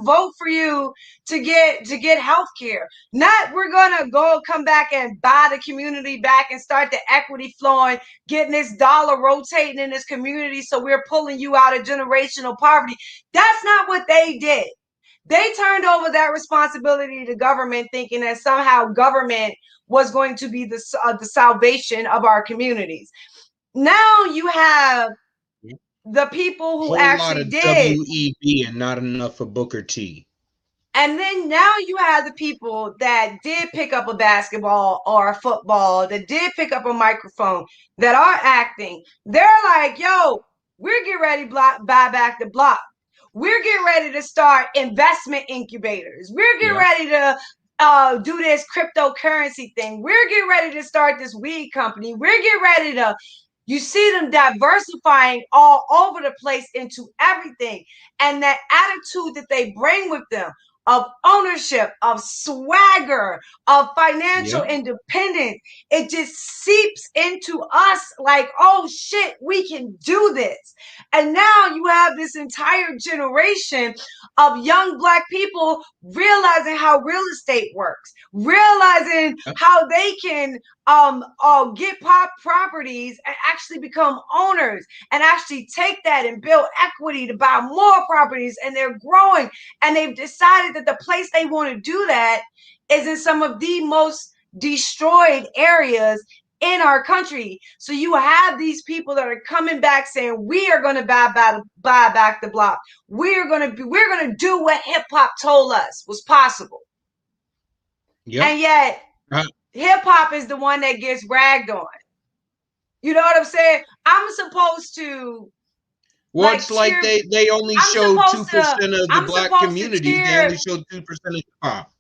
vote for you to get health care. Not we're gonna come back and buy the community back and start the equity flowing, getting this dollar rotating in this community, so we're pulling you out of generational poverty. That's not what they did. They turned over that responsibility to government, thinking that somehow government was going to be the salvation of our communities. Now you have the people who actually did WEB and not enough for Booker T. And then now you have the people that did pick up a basketball or a football, that did pick up a microphone, that are acting. They're like, yo, we're getting ready to buy back the block. We're getting ready to start investment incubators. We're getting ready to do this cryptocurrency thing. We're getting ready to start this weed company. We're getting ready to, you see them diversifying all over the place into everything. And that attitude that they bring with them of ownership, of swagger, of financial independence, it just seeps into us like, oh shit, we can do this. And now you have this entire generation of young black people realizing how real estate works, realizing how they can get properties and actually become owners and actually take that and build equity to buy more properties. And they're growing, and they've decided that the place they want to do that is in some of the most destroyed areas in our country. So you have these people that are coming back saying, we are going to buy back the block. We're going to do what hip hop told us was possible. And yet hip hop is the one that gets ragged on. You know what I'm saying? I'm supposed to. Well, it's like they only showed 2% of the black community. They only showed 2% of hip hop.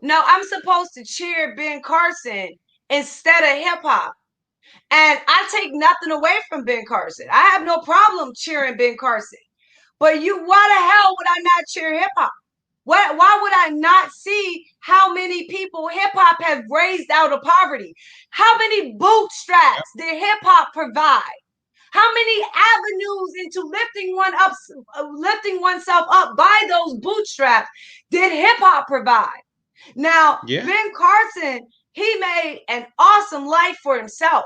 No, I'm supposed to cheer Ben Carson instead of hip hop. And I take nothing away from Ben Carson. I have no problem cheering Ben Carson. But why the hell would I not cheer hip hop? Why would I not see how many people hip hop have raised out of poverty? How many bootstraps did hip hop provide? How many avenues into lifting oneself up by those bootstraps did hip hop provide? Now, Ben Carson, he made an awesome life for himself.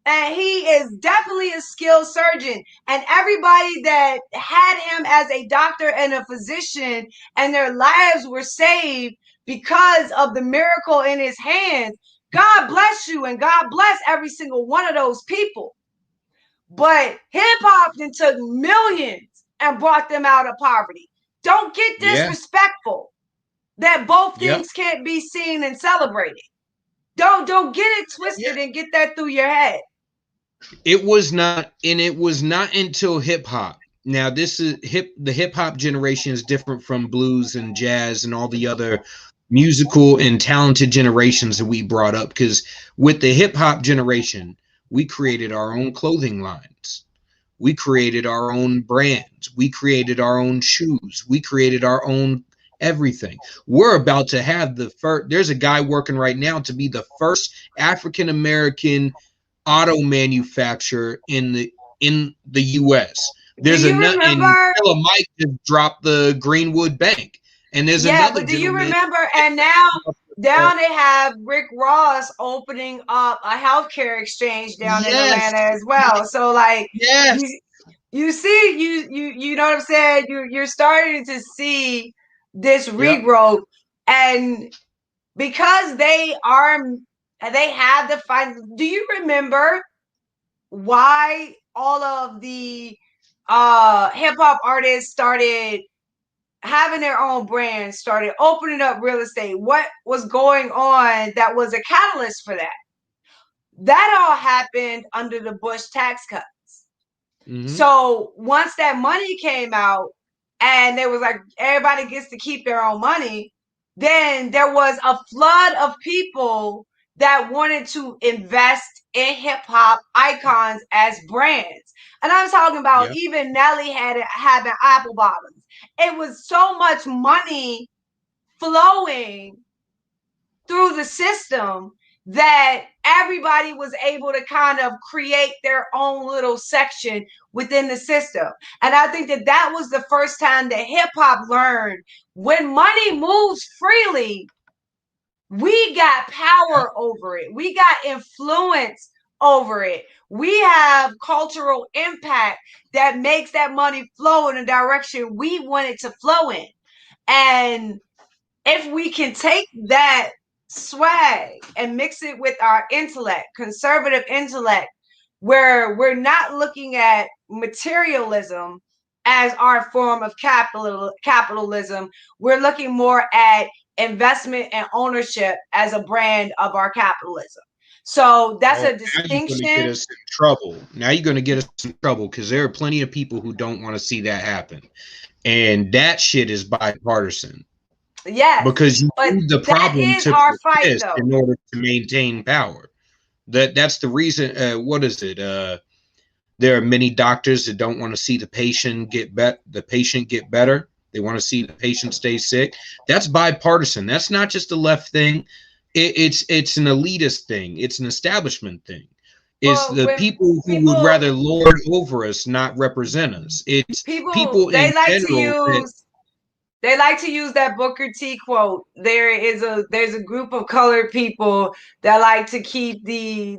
And he is definitely a skilled surgeon. And everybody that had him as a doctor and a physician and their lives were saved because of the miracle in his hands, God bless you, and God bless every single one of those people. But hip hop then took millions and brought them out of poverty. Don't get disrespectful that both things can't be seen and celebrated. Don't get it twisted and get that through your head. It was not until hip hop Now this is the hip hop generation is different from blues and jazz and all the other musical and talented generations that we brought up, because with the hip hop generation, we created our own clothing lines. We created our own brands. We created our own shoes. We created our own everything. We're about to have the first, there's a guy working right now to be the first African American auto manufacturer in the US. There's Do you another, and remember? Killer Mike just dropped the Greenwood Bank. And there's Yeah, another but do you gentleman. remember? And now they have Rick Ross opening up a healthcare exchange down in Yes. Atlanta as well. So like, Yes. you see, you know what I'm saying? You're starting to see this regrowth, and because they have the fight. Do you remember why all of the hip hop artists started having their own brands, started opening up real estate? What was going on that was a catalyst for that? That all happened under the Bush tax cuts. Mm-hmm. So once that money came out and there was like everybody gets to keep their own money, then there was a flood of people that wanted to invest in hip hop icons as brands. And I'm talking about even Nelly having apple bottoms. It was so much money flowing through the system that everybody was able to kind of create their own little section within the system. And I think that was the first time that hip hop learned when money moves freely, we got power over it. We got influence over it. We have cultural impact that makes that money flow in a direction we want it to flow in. And if we can take that swag and mix it with our intellect, conservative intellect, where we're not looking at materialism as our form of capitalism, we're looking more at investment and ownership as a brand of our capitalism. So that's a distinction. Now you're going to get us in trouble. Now you're going to get us in trouble because there are plenty of people who don't want to see that happen. And that shit is bipartisan. Yeah, because you need the problem to persist in order to maintain power. That's the reason. What is it? There are many doctors that don't want to see the patient get better. They want to see the patient stay sick. That's bipartisan. That's not just a left thing. It's an elitist thing. It's an establishment thing. It's the people who would rather lord over us, not represent us. It's people they in like general to use. They like to use that Booker T quote. There's a group of colored people that like to keep the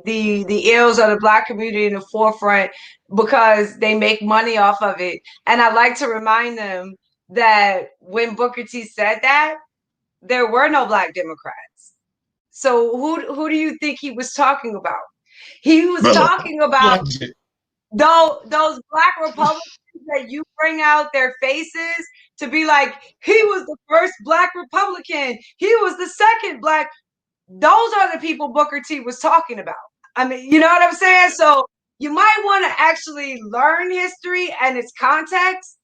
ills of the Black community in the forefront because they make money off of it. And I like to remind them that when Booker T said that, there were no Black Democrats. So who do you think he was talking about? He was talking about those Black Republicans that you bring out their faces to be like, he was the first Black Republican. He was the second Black. Those are the people Booker T was talking about. I mean, you know what I'm saying? So you might want to actually learn history and its context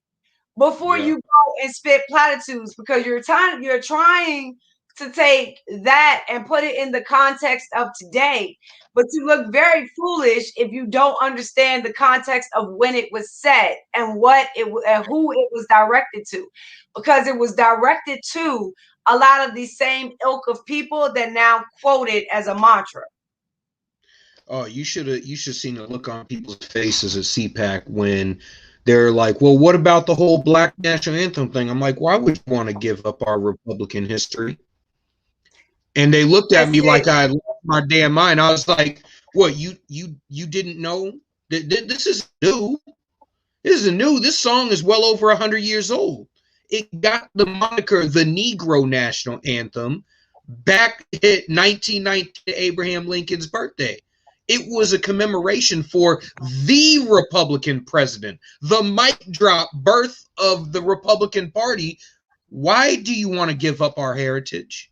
before you go and spit platitudes, because you're trying to take that and put it in the context of today. But you look very foolish if you don't understand the context of when it was said and who it was directed to, because it was directed to a lot of these same ilk of people that now quote it as a mantra. Oh, you should seen the look on people's faces at CPAC when they're like, well, what about the whole Black National Anthem thing? I'm like, why would you want to give up our Republican history? And they looked at me like I lost my damn mind. I was like, what, you didn't know? This is new. This is new. This song is well over 100 years old. It got the moniker the Negro National Anthem back at 1919, Abraham Lincoln's birthday. It was a commemoration for the Republican president, the mic drop birth of the Republican Party. Why do you want to give up our heritage?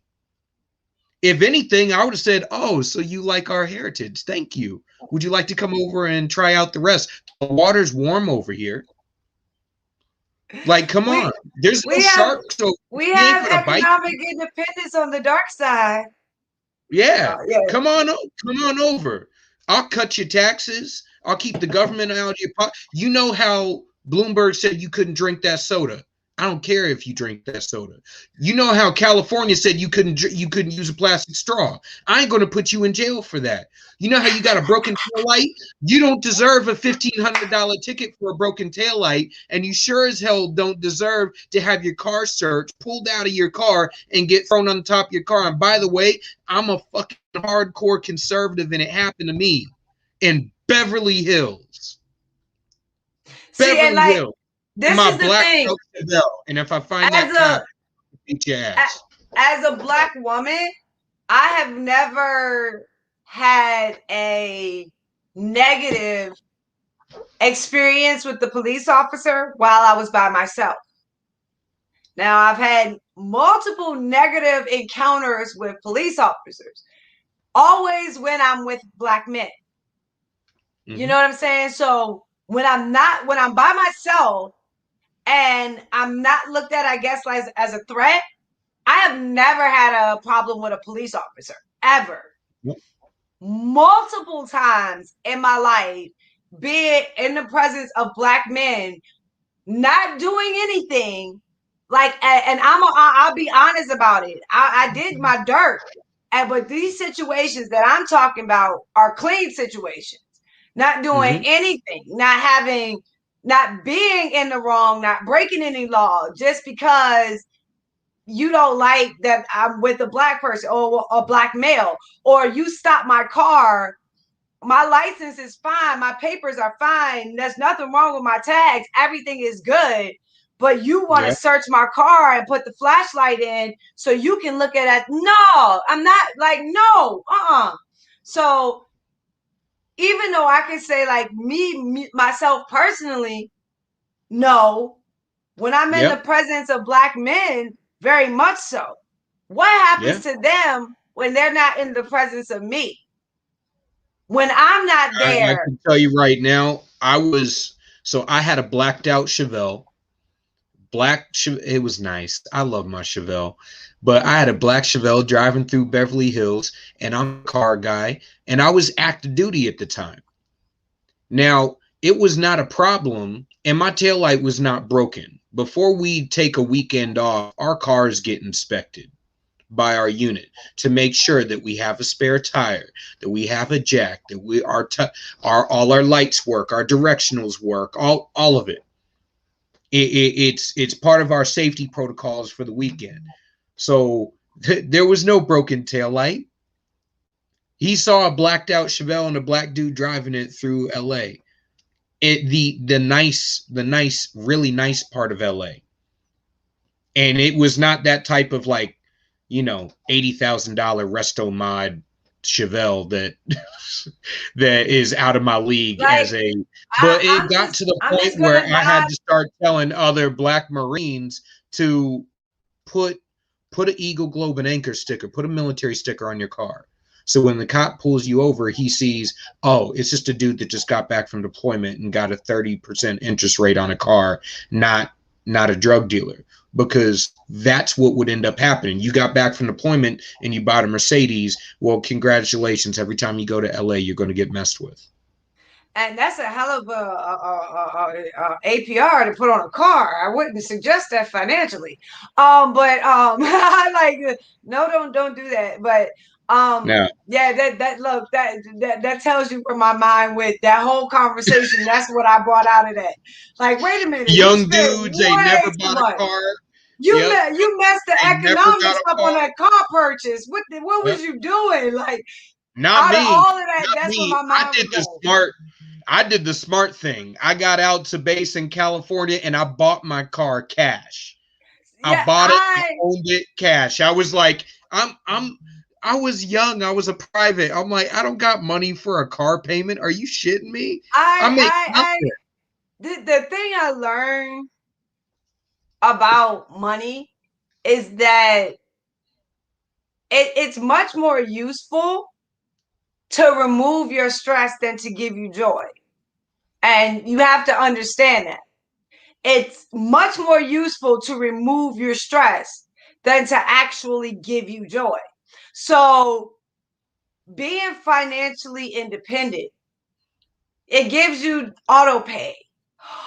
If anything, I would have said, oh, so you like our heritage. Thank you. Would you like to come over and try out the rest? The water's warm over here. Like, come We on. There's no we have sharks, so we you ain't have gonna bite. economic independence on the dark side. Yeah, Yeah. come on over. I'll cut your taxes. I'll keep the government out of your pocket. You know how Bloomberg said you couldn't drink that soda. I don't care if you drink that soda. You know how California said you couldn't use a plastic straw. I ain't gonna put you in jail for that. You know how you got a broken tail light? You don't deserve a $1,500 ticket for a broken tail light, and you sure as hell don't deserve to have your car searched, pulled out of your car, and get thrown on the top of your car. And by the way, I'm a fucking hardcore conservative, and it happened to me in Beverly Hills. See, and Beverly like Hills. this My is the black thing. Chevelle. And if I find As that cop, a beat your ass. as a black woman, I have never had a negative experience with the police officer while I was by myself. Now, I've had multiple negative encounters with police officers, always when I'm with black men. You know what I'm saying? So when I'm by myself and I'm not looked at, I guess, like as a threat, I have never had a problem with a police officer, ever. Yep. Multiple times in my life, be it in the presence of black men, not doing anything, like, and I'll be honest about it. I did my dirt, but these situations that I'm talking about are clean situations. Not doing anything, not being in the wrong, not breaking any law, just because you don't like that I'm with a black person or a black male, or you stop my car. My license is fine. My papers are fine. There's nothing wrong with my tags. Everything is good. But you want to search my car and put the flashlight in so you can look at it. No, I'm not like, no, So even though I can say like me myself personally, no, when I'm in the presence of black men, very much so. What happens to them when they're not in the presence of me? When I'm not there. I can tell you right now, I had a blacked out Chevelle. It was nice. I love my Chevelle. But I had a black Chevelle driving through Beverly Hills, and I'm a car guy, and I was active duty at the time. Now, it was not a problem, and my taillight was not broken. Before we take a weekend off, our cars get inspected by our unit to make sure that we have a spare tire, that we have a jack, that all our lights work, our directionals work, all of it. It's part of our safety protocols for the weekend. So there was no broken tail light. He saw a blacked out Chevelle and a black dude driving it through LA. The nice, really nice part of LA. And it was not that type of like, $80,000 resto mod Chevelle that is out of my league but it got to the point where I had to start telling other black Marines to put an Eagle Globe and Anchor sticker, put a military sticker on your car. So when the cop pulls you over, he sees, oh, it's just a dude that just got back from deployment and got a 30% interest rate on a car, not a drug dealer. Because that's what would end up happening. You got back from deployment and you bought a Mercedes. Well, congratulations. Every time you go to LA, you're going to get messed with. And that's a hell of a APR to put on a car. I wouldn't suggest that financially. I like, no, don't do that. But no. Yeah, that tells you where my mind went. That whole conversation, that's what I brought out of that. Like, wait a minute, young dudes, they never bought a car. You messed the economics up on that car purchase. What was you doing? Like, not me. All of that, that's what my mind I did the smart thing. I got out to base in California and I bought my car cash. I bought it, I owned it cash. I was like, I was young. I was a private. I'm like, I don't got money for a car payment. Are you shitting me? The thing I learned about money is that it's much more useful to remove your stress than to give you joy. And you have to understand that. it's much more useful to remove your stress than to actually give you joy. So being financially independent, it gives you auto pay.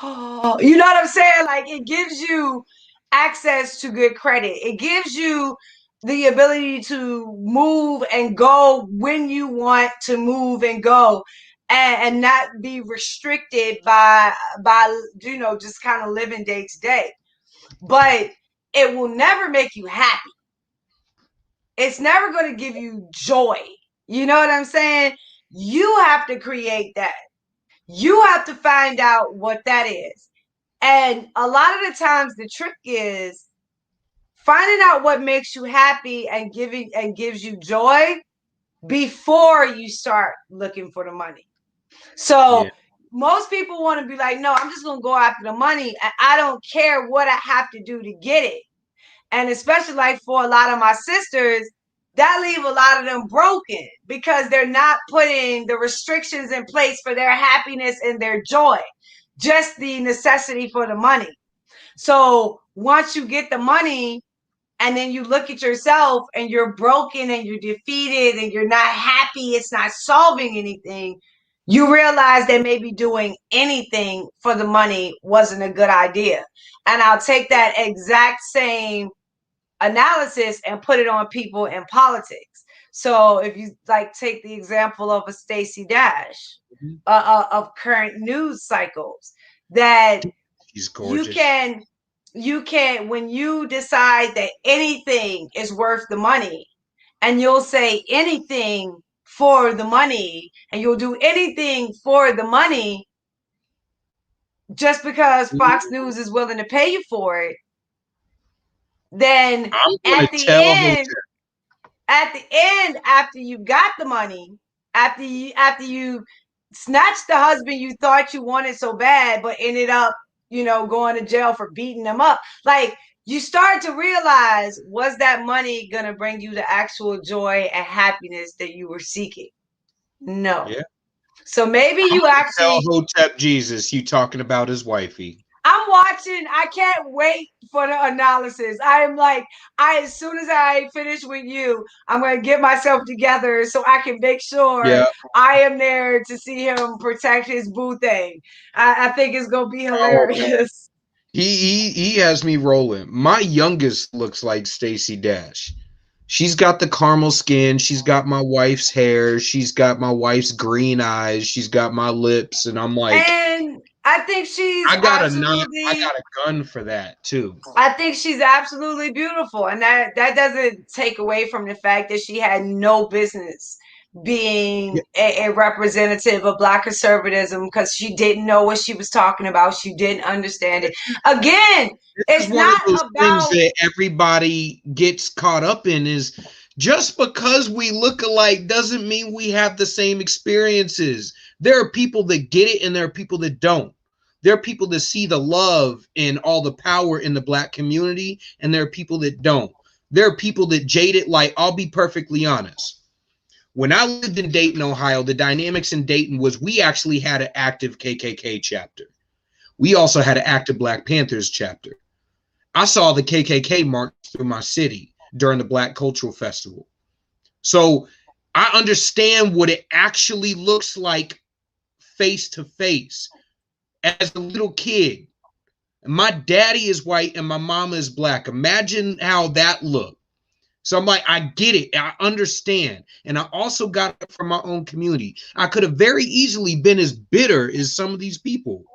You know what I'm saying? Like, it gives you access to good credit. It gives you the ability to move and go when you want to move and go, and not be restricted by just kind of living day to day. But it will never make you happy. It's never going to give you joy. You know what I'm saying? You have to create that. You have to find out what that is. And a lot of the times the trick is finding out what makes you happy and gives you joy before you start looking for the money. So most people want to be like, no, I'm just going to go after the money, and I don't care what I have to do to get it. And especially like for a lot of my sisters, that leave a lot of them broken because they're not putting the restrictions in place for their happiness and their joy, just the necessity for the money. So once you get the money and then you look at yourself and you're broken and you're defeated and you're not happy, it's not solving anything, you realize that maybe doing anything for the money wasn't a good idea. And I'll take that exact same analysis and put it on people in politics. So if you like take the example of a Stacey Dash, of current news cycles, that She's gorgeous. you can when you decide that anything is worth the money, and you'll say anything for the money, and you'll do anything for the money just because Fox News is willing to pay you for it, then at the end, after you got the money, after you snatched the husband you thought you wanted so bad, but ended up, going to jail for beating them up, like, you start to realize, was that money gonna bring you the actual joy and happiness that you were seeking? No. Yeah. So maybe you actually tell Hotep Jesus you talking about his wifey. I'm watching. I can't wait for the analysis. I am like, as soon as I finish with you, I'm going to get myself together so I can make sure I am there to see him protect his boo thing. I think it's going to be hilarious. He has me rolling. My youngest looks like Stacey Dash. She's got the caramel skin. She's got my wife's hair. She's got my wife's green eyes. She's got my lips, and I'm like, and I think she's I got a gun for that too. I think she's absolutely beautiful, and that doesn't take away from the fact that she had no business being a representative of Black conservatism, because she didn't know what she was talking about. She didn't understand it. Again, it's not about things that everybody gets caught up in. Is just because we look alike doesn't mean we have the same experiences. There are people that get it and there are people that don't. There are people that see the love and all the power in the Black community, and there are people that don't. There are people that jade it. Like, I'll be perfectly honest. When I lived in Dayton, Ohio, the dynamics in Dayton was we actually had an active KKK chapter. We also had an active Black Panthers chapter. I saw the KKK march through my city during the Black Cultural Festival. So I understand what it actually looks like face to face. As a little kid, my daddy is white and my mama is Black. Imagine how that looked. So I'm like, I get it. I understand. And I also got it from my own community. I could have very easily been as bitter as some of these people.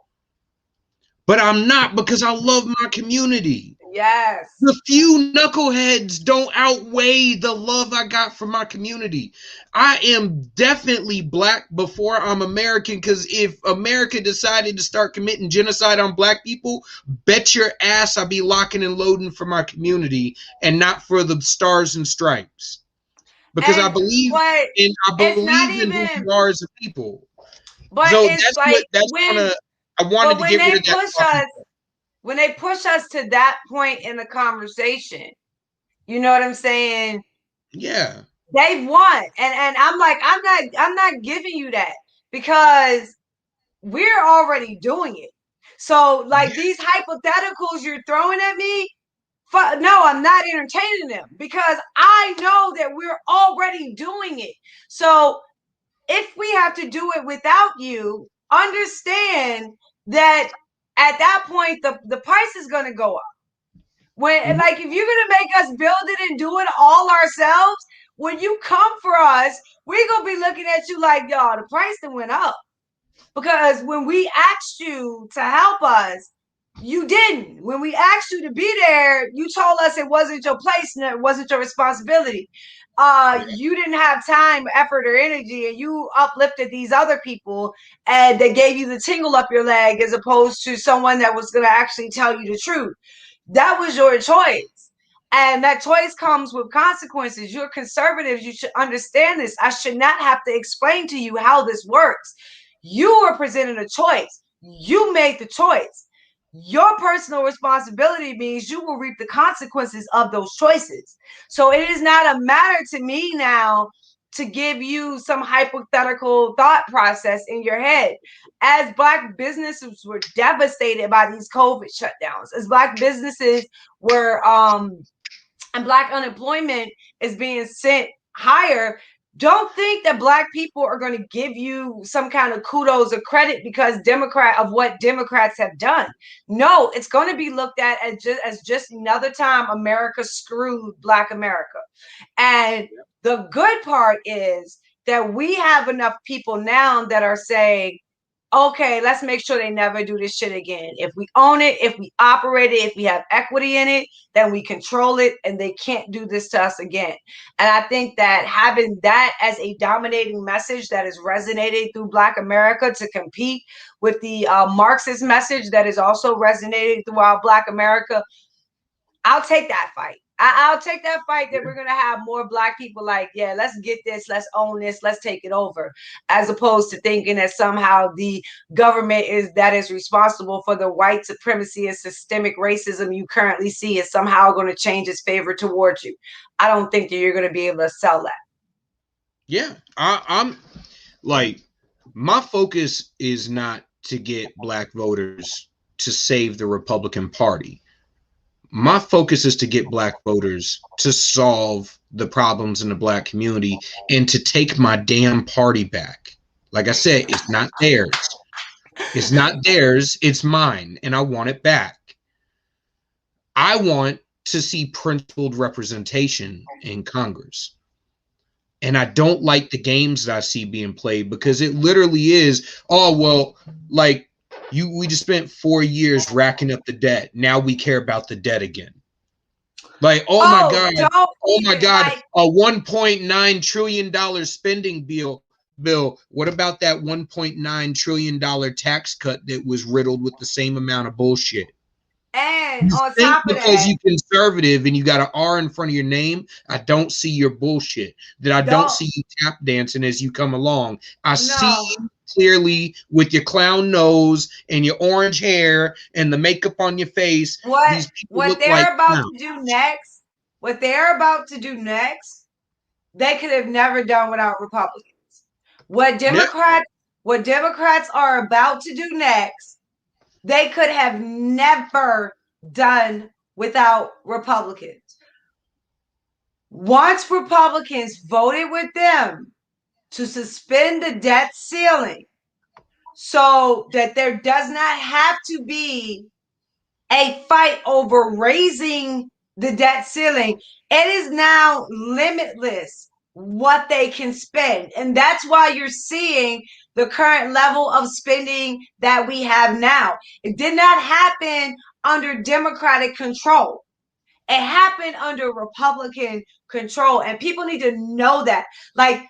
But I'm not, because I love my community. Yes. The few knuckleheads don't outweigh the love I got from my community. I am definitely Black before I'm American, because if America decided to start committing genocide on Black people, bet your ass I'll be locking and loading for my community and not for the stars and stripes. Because I believe in who you are as a people. But so it's I wanted to get rid of that. When they push us to that point in the conversation, you know what I'm saying? Yeah. They've won. And I'm like, I'm not giving you that, because we're already doing it. So, like, these hypotheticals you're throwing at me, no, I'm not entertaining them because I know that we're already doing it. So if we have to do it without you, understand that at that point, the price is going to go up. When, like, if you're going to make us build it and do it all ourselves, when you come for us, we're going to be looking at you like, y'all, the price that went up. Because when we asked you to help us, you didn't. When we asked you to be there, you told us it wasn't your place and it wasn't your responsibility. You didn't have time, effort, or energy, and you uplifted these other people and they gave you the tingle up your leg as opposed to someone that was going to actually tell you the truth. That was your choice. And that choice comes with consequences. You're conservatives. You should understand this. I should not have to explain to you how this works. You were presented a choice. You made the choice. Your personal responsibility means you will reap the consequences of those choices. So it is not a matter to me now to give you some hypothetical thought process in your head. As Black businesses were devastated by these COVID shutdowns, as Black businesses were, and Black unemployment is being sent higher, don't think that Black people are going to give you some kind of kudos or credit because what Democrats have done. No, it's going to be looked at as just another time America screwed Black America. And the good part is that we have enough people now that are saying, okay, let's make sure they never do this shit again. If we own it, if we operate it, if we have equity in it, then we control it and they can't do this to us again. And I think that having that as a dominating message that is resonating through Black America to compete with the Marxist message that is also resonating throughout Black America, I'll take that fight. I'll take that fight that we're going to have more Black people like, yeah, let's get this, let's own this, let's take it over, as opposed to thinking that somehow the government is responsible for the white supremacy and systemic racism you currently see is somehow going to change its favor towards you. I don't think that you're going to be able to sell that. Yeah, I'm like, my focus is not to get Black voters to save the Republican Party. My focus is to get Black voters to solve the problems in the Black community and to take my damn party back. Like I said, it's not theirs. It's not theirs. It's mine, and I want it back. I want to see principled representation in Congress. And I don't like the games that I see being played because it literally is, oh, well, like, we just spent 4 years racking up the debt. Now we care about the debt again. Like, oh my God, like, a $1.9 trillion spending bill. What about that $1.9 trillion tax cut that was riddled with the same amount of bullshit? And on top of that, because you're conservative and you got an R in front of your name, I don't see your bullshit. That I don't see you tap dancing as you come along. I see you clearly with your clown nose and your orange hair and the makeup on your face. What they're about to do next, they could have never done without Republicans. What Democrats are about to do next, they could have never done without Republicans. Once Republicans voted with them to suspend the debt ceiling so that there does not have to be a fight over raising the debt ceiling, it is now limitless what they can spend. And that's why you're seeing the current level of spending that we have now. It did not happen under Democratic control. It happened under Republican control. And people need to know that. Like,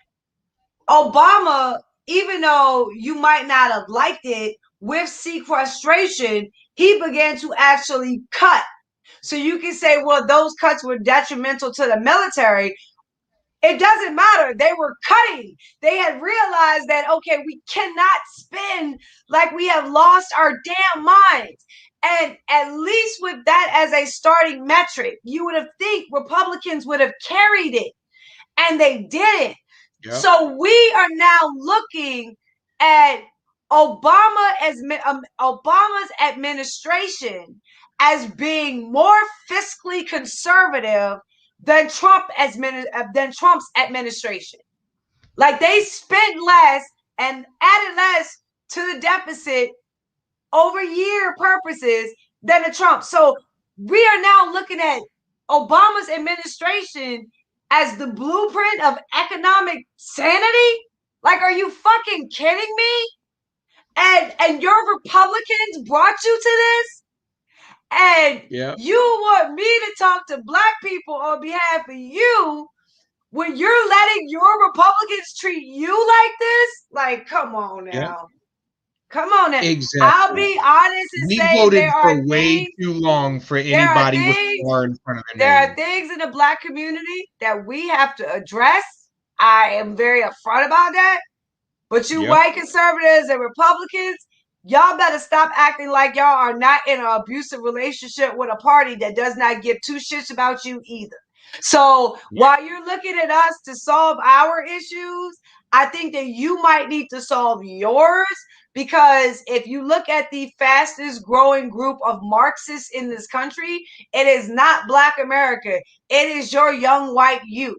Obama, even though you might not have liked it, with sequestration, he began to actually cut. So you can say, well, those cuts were detrimental to the military. It doesn't matter. They were cutting. They had realized that, okay, we cannot spend like we have lost our damn minds. And at least with that as a starting metric, you would have think Republicans would have carried it, and they didn't. Yep. So we are now looking at, Obama's administration as being more fiscally conservative than Trump's administration. Like they spent less and added less to the deficit over year purposes than the Trump. So we are now looking at Obama's administration as the blueprint of economic sanity. Like, are you fucking kidding me? And your Republicans brought you to this? And you want me to talk to black people on behalf of you when you're letting your Republicans treat you like this? Like, come on now. Come on now. Exactly. I'll be honest and we say voted there for are way things, too long for anybody with more in front of their there name. are things in the black community that we have to address. I am very upfront about that. But you white conservatives and Republicans, y'all better stop acting like y'all are not in an abusive relationship with a party that does not give two shits about you either. So while you're looking at us to solve our issues, I think that you might need to solve yours, because if you look at the fastest growing group of Marxists in this country, it is not Black America. It is your young white youth.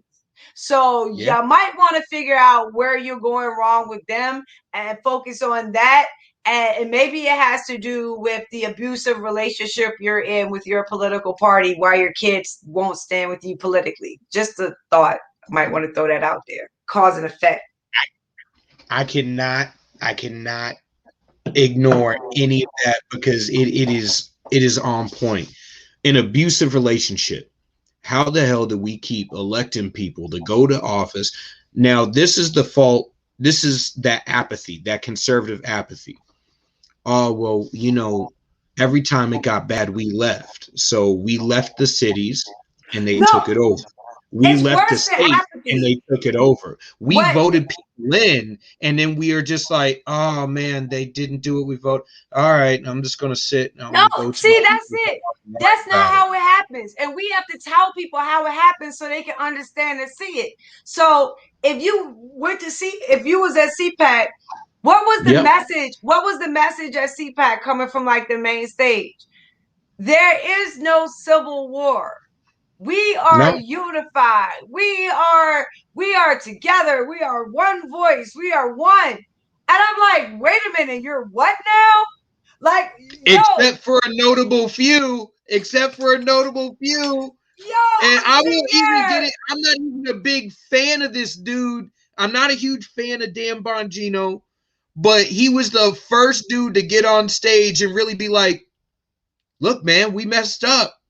So you might want to figure out where you're going wrong with them and focus on that. And maybe it has to do with the abusive relationship you're in with your political party, why your kids won't stand with you politically. Just a thought. I might want to throw that out there. Cause and effect. I cannot ignore any of that, because it is on point. An abusive relationship. How the hell do we keep electing people to go to office? Now, this is the fault. This is that apathy, that conservative apathy. Oh, well, you know, every time it got bad, we left. So we left the cities and they took it over. We left the state and they took it over. We voted people in, and then we are just like, oh man, they didn't do what we voted. All right, I'm just gonna sit. No, see, that's it. That's not how it happens. And we have to tell people how it happens so they can understand and see it. So if you went to see, if you was at CPAC, what was the message? What was the message at CPAC coming from like the main stage? There is no civil war. We are unified. We are together. We are one voice. We are one. And I'm like, wait a minute, you're what now? Like, except for a notable few. Except for a notable few. And I won't even get it. I'm not even a big fan of this dude. I'm not a huge fan of Dan Bongino, but he was the first dude to get on stage and really be like, look, man, we messed up.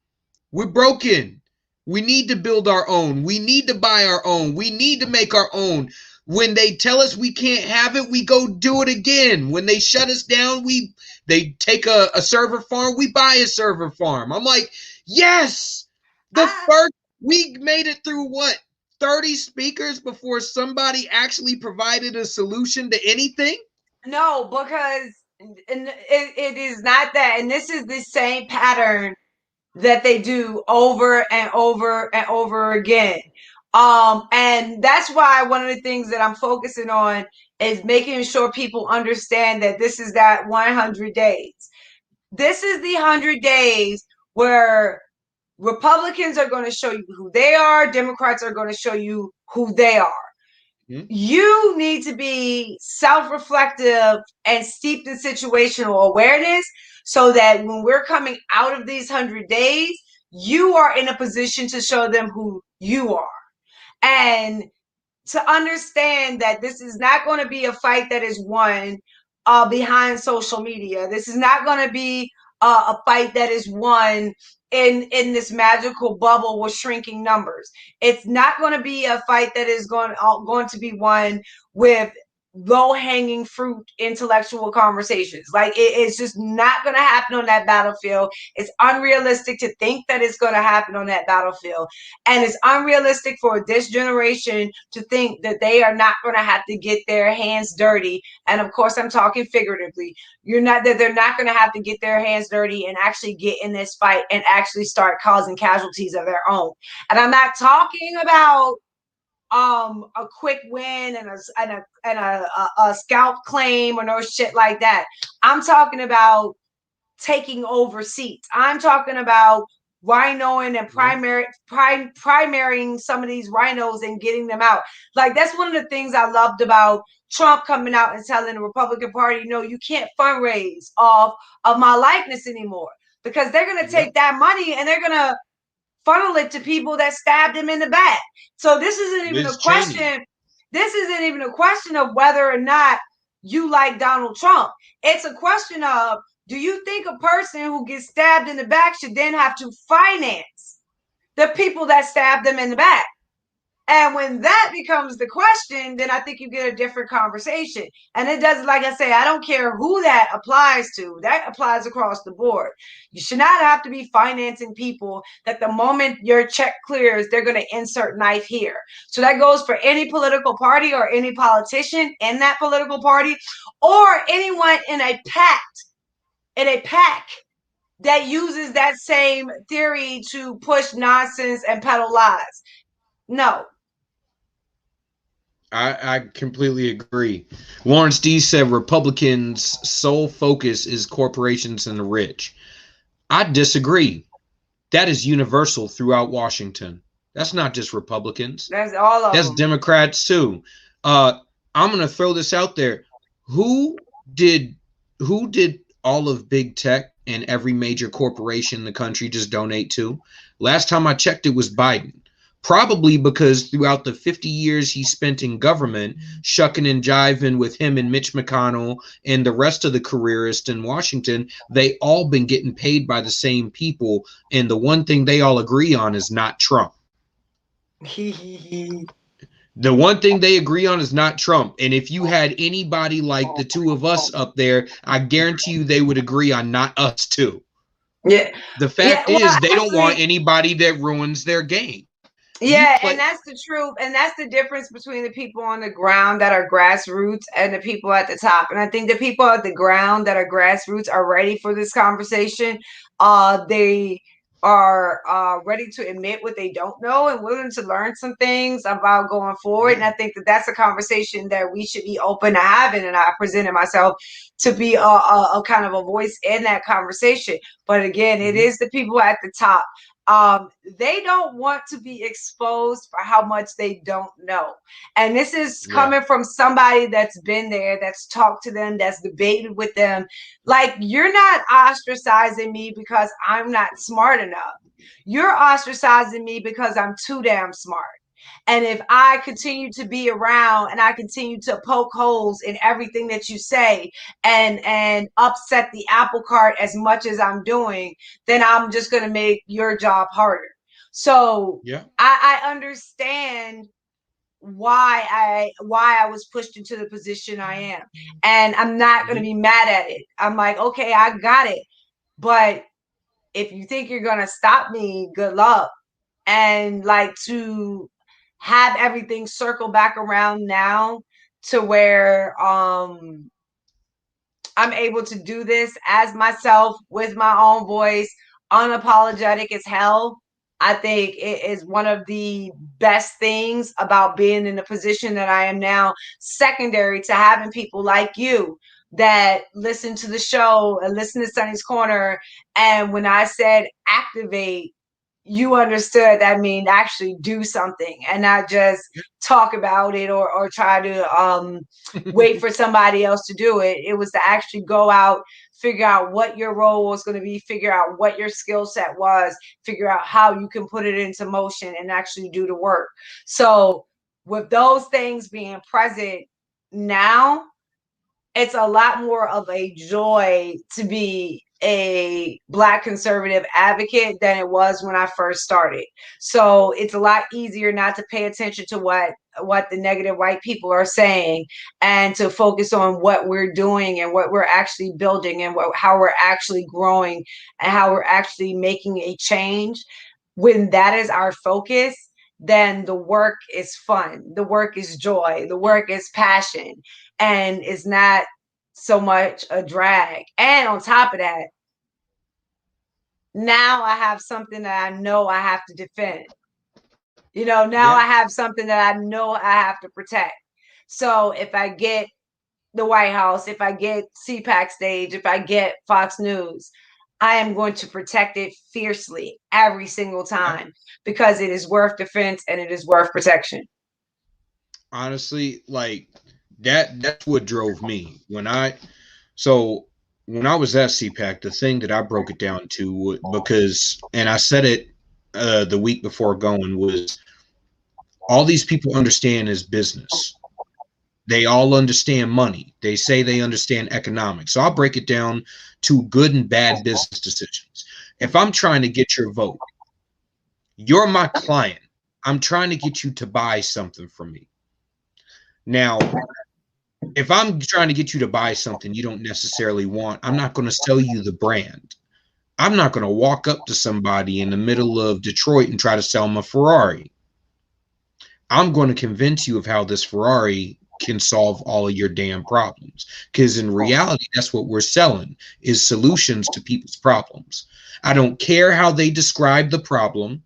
We're broken. We need to build our own. We need to buy our own. We need to make our own. When they tell us we can't have it, we go do it again. When they shut us down, they take a server farm, we buy a server farm. I'm like, yes, we made it through what, 30 speakers before somebody actually provided a solution to anything? No, because it is not that. And this is the same pattern that they do over and over and over again. And that's why one of the things that I'm focusing on is making sure people understand that this is that 100 days. This is the 100 days where Republicans are going to show you who they are. Democrats are going to show you who they are. Mm-hmm. You need to be self-reflective and steeped in situational awareness so that when we're coming out of these 100 days, you are in a position to show them who you are. And to understand that this is not going to be a fight that is won behind social media. This is not going to be a fight that is won in this magical bubble with shrinking numbers. It's not going to be a fight that is going to be won with low-hanging fruit intellectual conversations. Like it's just not going to happen on that battlefield. It's unrealistic to think that it's going to happen on that battlefield, and it's unrealistic for this generation to think that they are not going to have to get their hands dirty. And of course, I'm talking figuratively. They're not going to have to get their hands dirty and actually get in this fight and actually start causing casualties of their own. And I'm not talking about a quick win and a scalp claim or no shit like that. I'm talking about taking over seats. I'm talking about rhinoing and primarying some of these rhinos and getting them out. Like, that's one of the things I loved about Trump coming out and telling the Republican Party, no, you can't fundraise off of my likeness anymore, because they're going to take that money and they're going to funnel it to people that stabbed him in the back. So this isn't even a question. This isn't even a question of whether or not you like Donald Trump. It's a question of, do you think a person who gets stabbed in the back should then have to finance the people that stabbed them in the back? And when that becomes the question, then I think you get a different conversation. And it doesn't, like I say, I don't care who that applies to. That applies across the board. You should not have to be financing people that the moment your check clears, they're going to insert knife here. So that goes for any political party or any politician in that political party, or anyone in a pack that uses that same theory to push nonsense and peddle lies. No. I completely agree. Lawrence D said Republicans' sole focus is corporations and the rich. I disagree. That is universal throughout Washington. That's not just Republicans. That's all of That's them. Democrats too. I'm gonna throw this out there. Who did all of big tech and every major corporation in the country just donate to? Last time I checked, it was Biden. Probably because throughout the 50 years he spent in government, shucking and jiving with him and Mitch McConnell and the rest of the careerists in Washington, they all been getting paid by the same people. And the one thing they all agree on is not Trump. The one thing they agree on is not Trump. And if you had anybody like the two of us up there, I guarantee you they would agree on not us too. Yeah. The fact is they don't want anybody that ruins their game. Yeah, and that's the truth. And that's the difference between the people on the ground that are grassroots and the people at the top. And I think the people at the ground that are grassroots are ready for this conversation. They are ready to admit what they don't know and willing to learn some things about going forward. And I think that that's a conversation that we should be open to having. And I presented myself to be a kind of a voice in that conversation. But again, it is the people at the top. They don't want to be exposed for how much they don't know. And this is coming from somebody that's been there, that's talked to them, that's debated with them. Like, you're not ostracizing me because I'm not smart enough. You're ostracizing me because I'm too damn smart. And if I continue to be around and I continue to poke holes in everything that you say and upset the apple cart as much as I'm doing, then I'm just going to make your job harder. So I understand why I was pushed into the position I am. And I'm not going to be mad at it. I'm like, okay, I got it. But if you think you're going to stop me, good luck. And like, to have everything circle back around now to where I'm able to do this as myself with my own voice, unapologetic as hell. I think it is one of the best things about being in the position that I am now, secondary to having people like you that listen to the show and listen to Sonnie's Corner. And when I said activate, you understood that mean actually do something and not just talk about it or try to wait for somebody else to do it. It was to actually go out, figure out what your role was going to be, figure out what your skill set was, figure out how you can put it into motion and actually do the work. So with those things being present now, it's a lot more of a joy to be a Black conservative advocate than it was when I first started. So it's a lot easier not to pay attention to what the negative white people are saying and to focus on what we're doing and what we're actually building and how we're actually growing and how we're actually making a change. When that is our focus, then the work is fun. The work is joy. The work is passion. And it's not so much a drag. And on top of that, now I have something that I know I have to defend. You know, now I have something that I know I have to protect. So if I get the White House, if I get CPAC stage, if I get Fox News, I am going to protect it fiercely every single time because it is worth defense and it is worth protection. Honestly, like that's what drove me when I was at CPAC. The thing that I broke it down to, because, and I said it the week before going, was all these people understand is business. They all understand money. They say they understand economics. So I'll break it down to good and bad business decisions. If I'm trying to get your vote, you're my client. I'm trying to get you to buy something from me. Now, if I'm trying to get you to buy something you don't necessarily want, I'm not going to sell you the brand. I'm not going to walk up to somebody in the middle of Detroit and try to sell them a Ferrari. I'm going to convince you of how this Ferrari can solve all of your damn problems. Because in reality, that's what we're selling, is solutions to people's problems. I don't care how they describe the problem.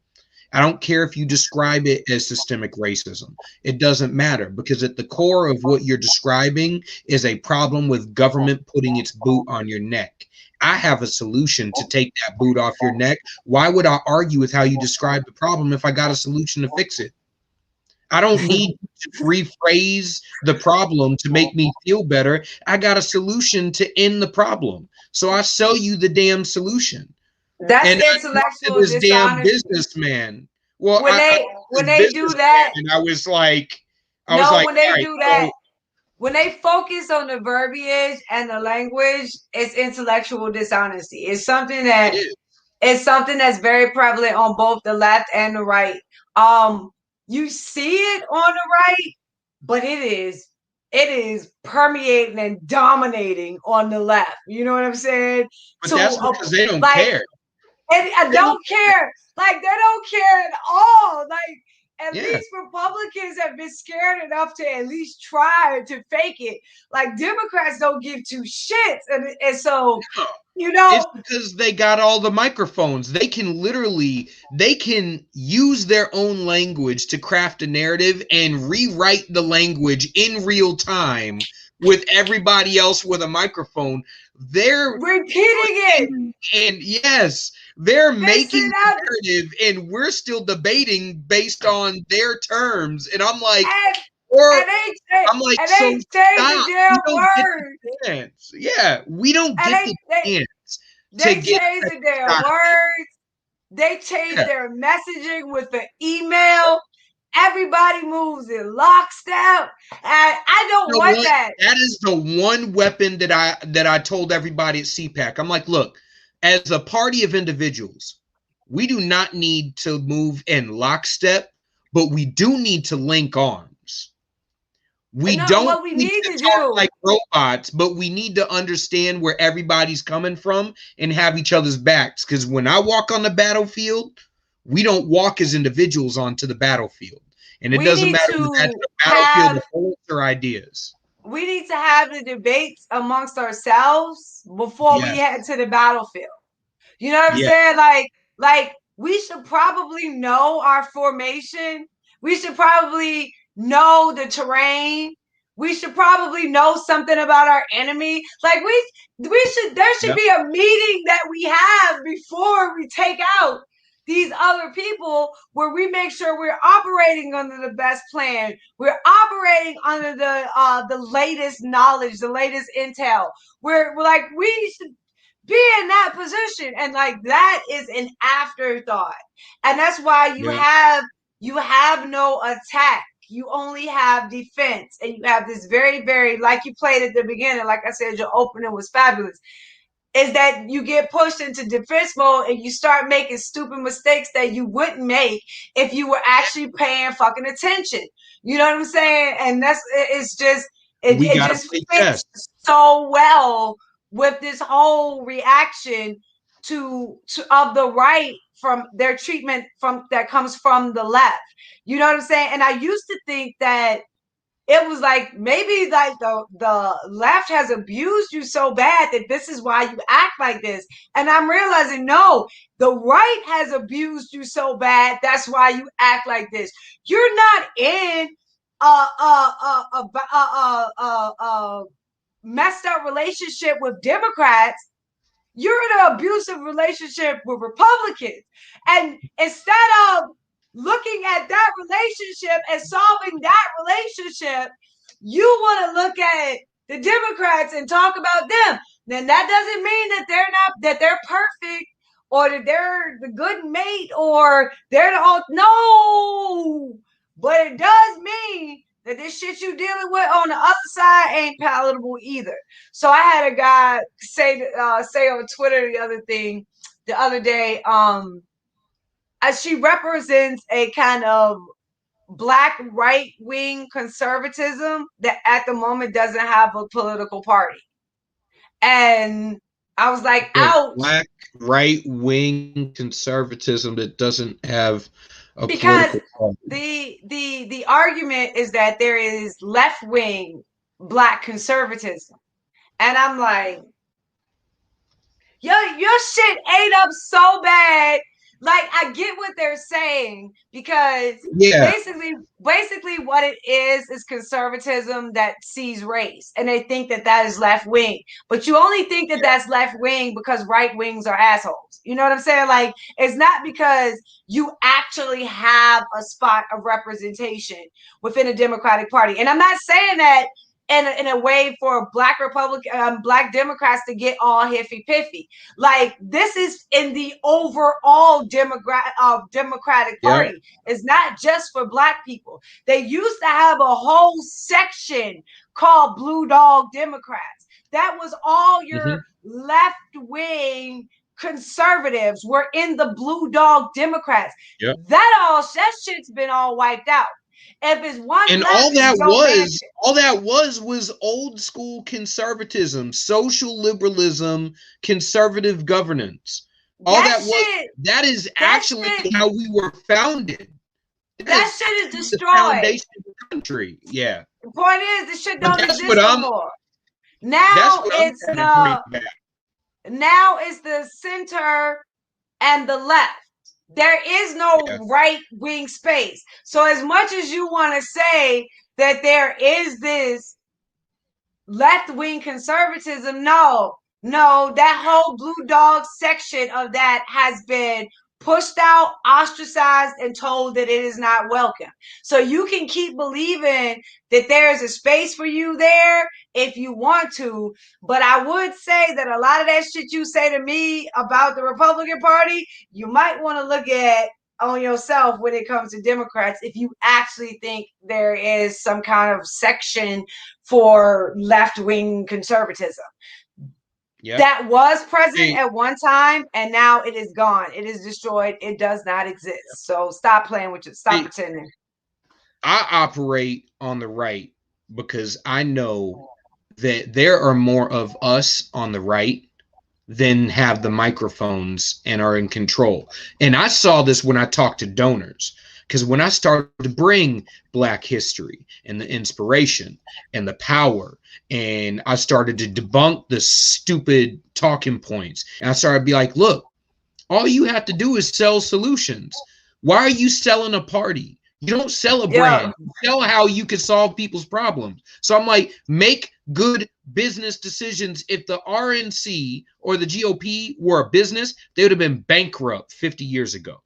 I don't care if you describe it as systemic racism. It doesn't matter, because at the core of what you're describing is a problem with government putting its boot on your neck. I have a solution to take that boot off your neck. Why would I argue with how you describe the problem if I got a solution to fix it? I don't need to rephrase the problem to make me feel better. I got a solution to end the problem. So I sell you the damn solution. That's And intellectual this damn dishonesty. businessman. Well, when they do that, and I was like, when they do that, when they focus on the verbiage and the language, it's intellectual dishonesty. It's something that's very prevalent on both the left and the right. You see it on the right, but it is permeating and dominating on the left. You know what I'm saying? But that's because they don't care. And I don't care. Like, they don't care at all. Like, at least Republicans have been scared enough to at least try to fake it. Like, Democrats don't give two shits. And so, you know. It's because they got all the microphones. They can use their own language to craft a narrative and rewrite the language in real time with everybody else with a microphone. They're repeating it. And yes, they're making the narrative, and we're still debating based on their terms. And I'm like, they say the damn words. Yeah, we don't get the chance. They change the damn words. They change their messaging with the email. Everybody moves in lockstep. And I don't want that. That is the one weapon that I told everybody at CPAC. I'm like, look, as a party of individuals, we do not need to move in lockstep, but we do need to link arms. We don't need to talk like robots, but we need to understand where everybody's coming from and have each other's backs. Because when I walk on the battlefield, we don't walk as individuals onto the battlefield. And it doesn't matter if that's the battlefield of bullets or ideas. We need to have the debates amongst ourselves before we head to the battlefield. You know what I'm saying? Like we should probably know our formation. We should probably know the terrain. We should probably know something about our enemy. Like there should be a meeting that we have before we take out these other people, where we make sure we're operating under the best plan. We're operating under the latest knowledge, the latest intel. We're like, we should be in that position. And like, that is an afterthought. And that's why you have no attack. You only have defense. And you have this very, very, like you played at the beginning, like I said, your opening was fabulous, is that you get pushed into defense mode and you start making stupid mistakes that you wouldn't make if you were actually paying fucking attention. You know what I'm saying? And it just fits so well with this whole reaction of the right from their treatment that comes from the left. You know what I'm saying? And I used to think that it was like maybe like the left has abused you so bad that this is why you act like this. And I'm realizing, no, the right has abused you so bad that's why you act like this. You're not in a messed up relationship with Democrats. You're in an abusive relationship with Republicans. And instead of looking at that relationship and solving that relationship, you want to look at the Democrats and talk about them. Then that doesn't mean that they're perfect or that they're the good mate or they're the all. No, but it does mean that this shit you dealing with on the other side ain't palatable either. So I had a guy say on Twitter the other day, as she represents a kind of black right-wing conservatism that at the moment doesn't have a political party. And I was like, ouch. Black right-wing conservatism that doesn't have a because political party. the argument is that there is left-wing black conservatism. And I'm like, your shit ate up so bad. Like, I get what they're saying because basically what it is conservatism that sees race, and they think that is left wing. But you only think that that's left wing because right wings are assholes. You know what I'm saying? Like, it's not because you actually have a spot of representation within a Democratic Party. And I'm not saying that in a way for black Democrats to get all hiffy piffy. Like, this is in the overall Democratic Party. It's not just for black people. They used to have a whole section called Blue Dog Democrats. That was all your left wing conservatives were in the Blue Dog Democrats. That shit's been all wiped out. If it's one, and all that was old school conservatism, social liberalism, conservative governance. That is actually how we were founded. That shit is destroyed. The foundation of the country. Yeah. The point is, this shit don't exist anymore. Now it's the center and the left. There is no right-wing space. So as much as you want to say that there is this left-wing conservatism, no, that whole Blue Dog section of that has been pushed out, ostracized, and told that it is not welcome. So you can keep believing that there is a space for you there if you want to. But I would say that a lot of that shit you say to me about the Republican Party, you might want to look at on yourself when it comes to Democrats if you actually think there is some kind of section for left-wing conservatism. That was present at one time, and now it is gone. It is destroyed. It does not exist. So stop playing with it. Stop pretending. I operate on the right because I know that there are more of us on the right than have the microphones and are in control. And I saw this when I talked to donors. Because when I started to bring Black history and the inspiration and the power, and I started to debunk the stupid talking points, and I started to be like, look, all you have to do is sell solutions. Why are you selling a party? You don't sell a brand. You sell how you can solve people's problems. So I'm like, make good business decisions. If the RNC or the GOP were a business, they would have been bankrupt 50 years ago.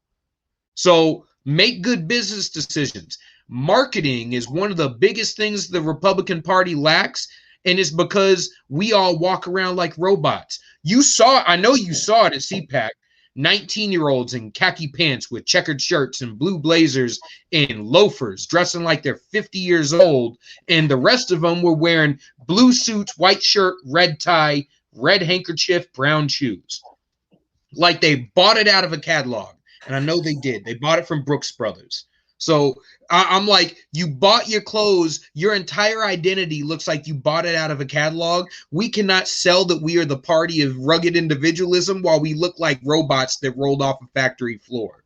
So make good business decisions. Marketing is one of the biggest things the Republican Party lacks, and it's because we all walk around like robots. I know you saw it at CPAC, 19-year-olds in khaki pants with checkered shirts and blue blazers and loafers, dressing like they're 50 years old, and the rest of them were wearing blue suits, white shirt, red tie, red handkerchief, brown shoes. Like they bought it out of a catalog. And I know they did. They bought it from Brooks Brothers. So I'm like, you bought your clothes. Your entire identity looks like you bought it out of a catalog. We cannot sell that we are the party of rugged individualism while we look like robots that rolled off a factory floor.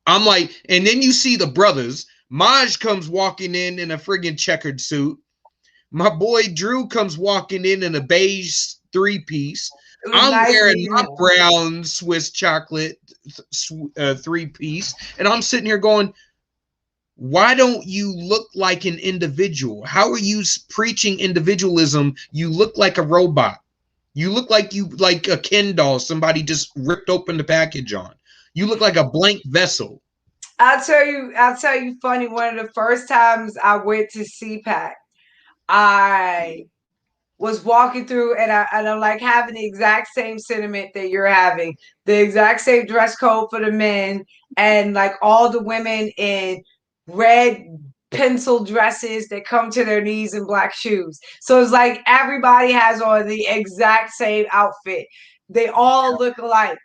I'm like, and then you see the brothers Maj comes walking in a friggin' checkered suit. My boy Drew comes walking in a beige 3-piece. It was I'm nice wearing meeting my him. brown Swiss chocolate 3-piece, and I'm sitting here going, why don't you look like an individual? How are you preaching individualism? You look like a robot. You look like a Ken doll somebody just ripped open the package on. You look like a blank vessel. I'll tell you funny, one of the first times I went to CPAC, I was walking through and I'm like having the exact same sentiment that you're having, the exact same dress code for the men, and like all the women in red pencil dresses that come to their knees in black shoes. So it's like everybody has on the exact same outfit. They all look alike.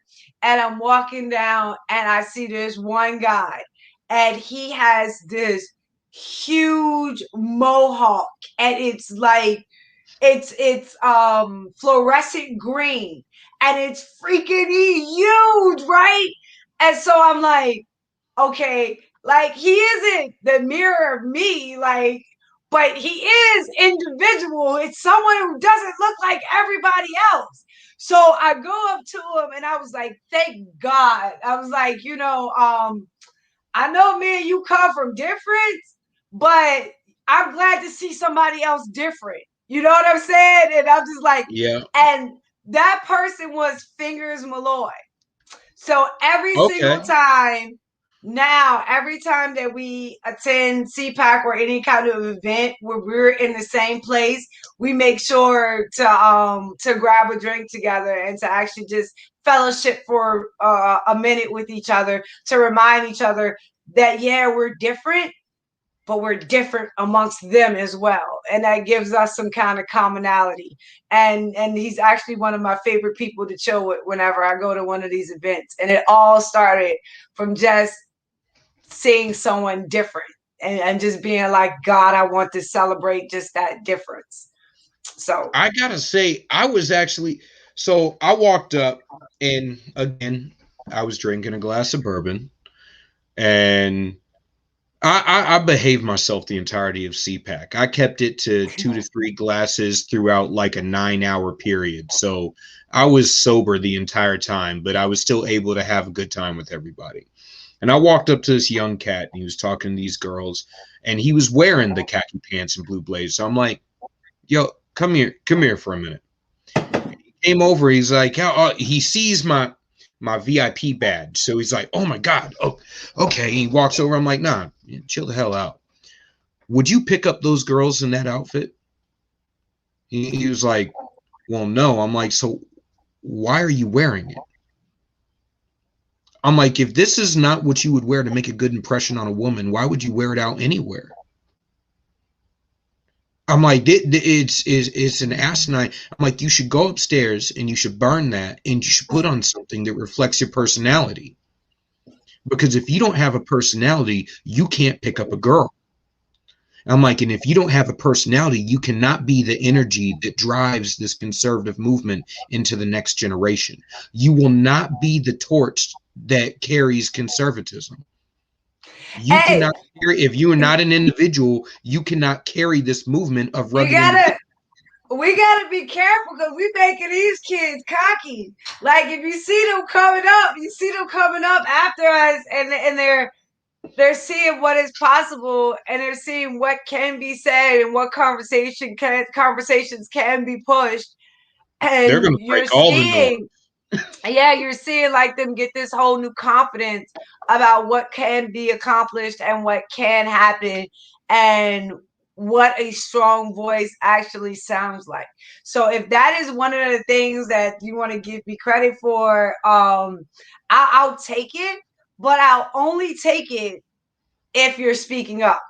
And I'm walking down and I see this one guy and he has this huge mohawk and it's like it's fluorescent green and it's freaking huge, right? And so I'm like, okay, like he isn't the mirror of me, like, but he is individual. It's someone who doesn't look like everybody else. So I go up to him and I was like, thank God. I was like, I know me and you come from different, but I'm glad to see somebody else different. You know what I'm saying? And I'm just like, Yeah. and that person was Fingers Malloy. So every Okay. single time now, every time that we attend CPAC or any kind of event where we're in the same place, we make sure to grab a drink together and to actually just fellowship for a minute with each other to remind each other that yeah, we're different, but we're different amongst them as well, and that gives us some kind of commonality. And he's actually one of my favorite people to chill with whenever I go to one of these events. And it all started from just seeing someone different and just being like, God, I want to celebrate just that difference. So I gotta say, I walked up and again, I was drinking a glass of bourbon and I behaved myself the entirety of CPAC. I kept it to 2 to 3 glasses throughout like a 9-hour period. So I was sober the entire time, but I was still able to have a good time with everybody. And I walked up to this young cat and he was talking to these girls and he was wearing the khaki pants and blue blazer. So I'm like, yo, come here for a minute. He came over, he's like, he sees my VIP badge. So he's like, oh my God. Oh, okay. He walks over. I'm like, nah, chill the hell out. Would you pick up those girls in that outfit? He was like, well, no. I'm like, so why are you wearing it? I'm like, if this is not what you would wear to make a good impression on a woman, why would you wear it out anywhere? I'm like, it's an asinine. I'm like, you should go upstairs and you should burn that and you should put on something that reflects your personality. Because if you don't have a personality, you can't pick up a girl. I'm like, and if you don't have a personality, you cannot be the energy that drives this conservative movement into the next generation. You will not be the torch that carries conservatism. You cannot carry, if you are not an individual, you cannot carry this movement of rubbing. We gotta be careful because we making these kids cocky. Like if you see them coming up after us, and they're seeing what is possible, and they're seeing what can be said and what conversations can be pushed. And they're going to break all the norms. Yeah, you're seeing like them get this whole new confidence about what can be accomplished and what can happen and what a strong voice actually sounds like. So if that is one of the things that you want to give me credit for, I'll take it, but I'll only take it if you're speaking up,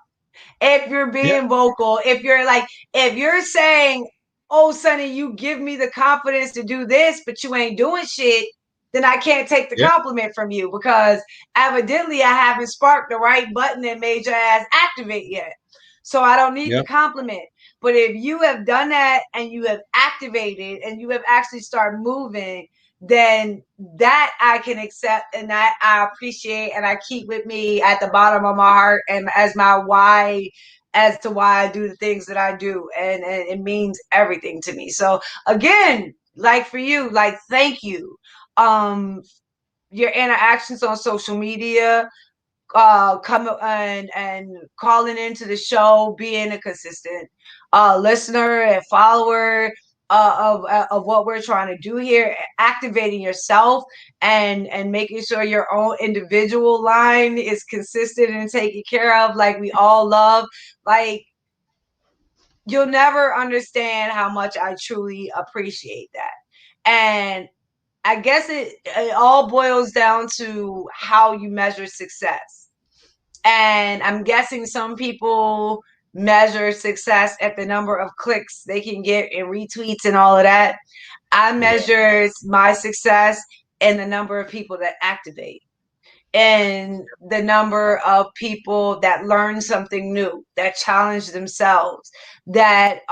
if you're being vocal, if you're saying, oh, Sonnie, you give me the confidence to do this, but you ain't doing shit, then I can't take the compliment from you because evidently I haven't sparked the right button that made your ass activate yet. So I don't need the compliment. But if you have done that and you have activated and you have actually started moving, then that I can accept and that I appreciate and I keep with me at the bottom of my heart and as my why as to why I do the things that I do. And it means everything to me. So again, like for you, like thank you. Your interactions on social media, come and calling into the show, being a consistent listener and follower of what we're trying to do here, activating yourself and making sure your own individual line is consistent and taken care of, like we all love. Like, you'll never understand how much I truly appreciate that. And I guess it all boils down to how you measure success. And I'm guessing some people measure success at the number of clicks they can get and retweets and all of that. I measure my success in the number of people that activate and the number of people that learn something new, that challenge themselves, that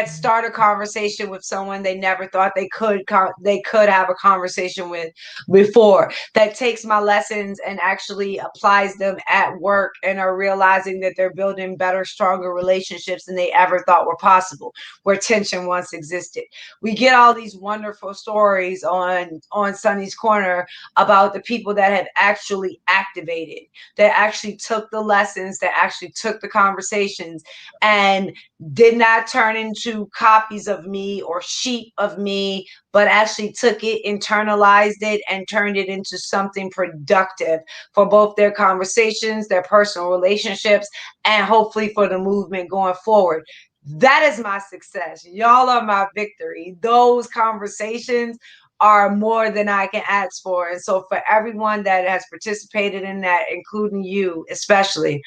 start a conversation with someone they never thought they could have a conversation with before, that takes my lessons and actually applies them at work and are realizing that they're building better, stronger relationships than they ever thought were possible, where tension once existed. We get all these wonderful stories on Sonnie's Corner about the people that have actually activated, that actually took the lessons, that actually took the conversations and did not turn into copies of me or sheep of me, but actually took it, internalized it, and turned it into something productive for both their conversations, their personal relationships, and hopefully for the movement going forward. That is my success. Y'all are my victory. Those conversations are more than I can ask for. And so for everyone that has participated in that, including you especially,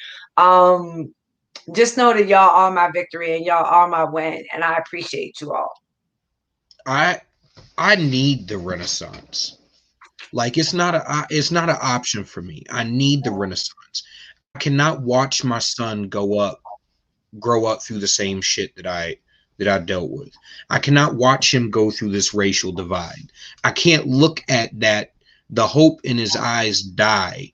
just know that y'all are my victory and y'all are my win, and I appreciate you all. I need the Renaissance. Like it's not an option for me. I need the Renaissance. I cannot watch my son grow up through the same shit that I dealt with. I cannot watch him go through this racial divide. I can't look at that, the hope in his eyes die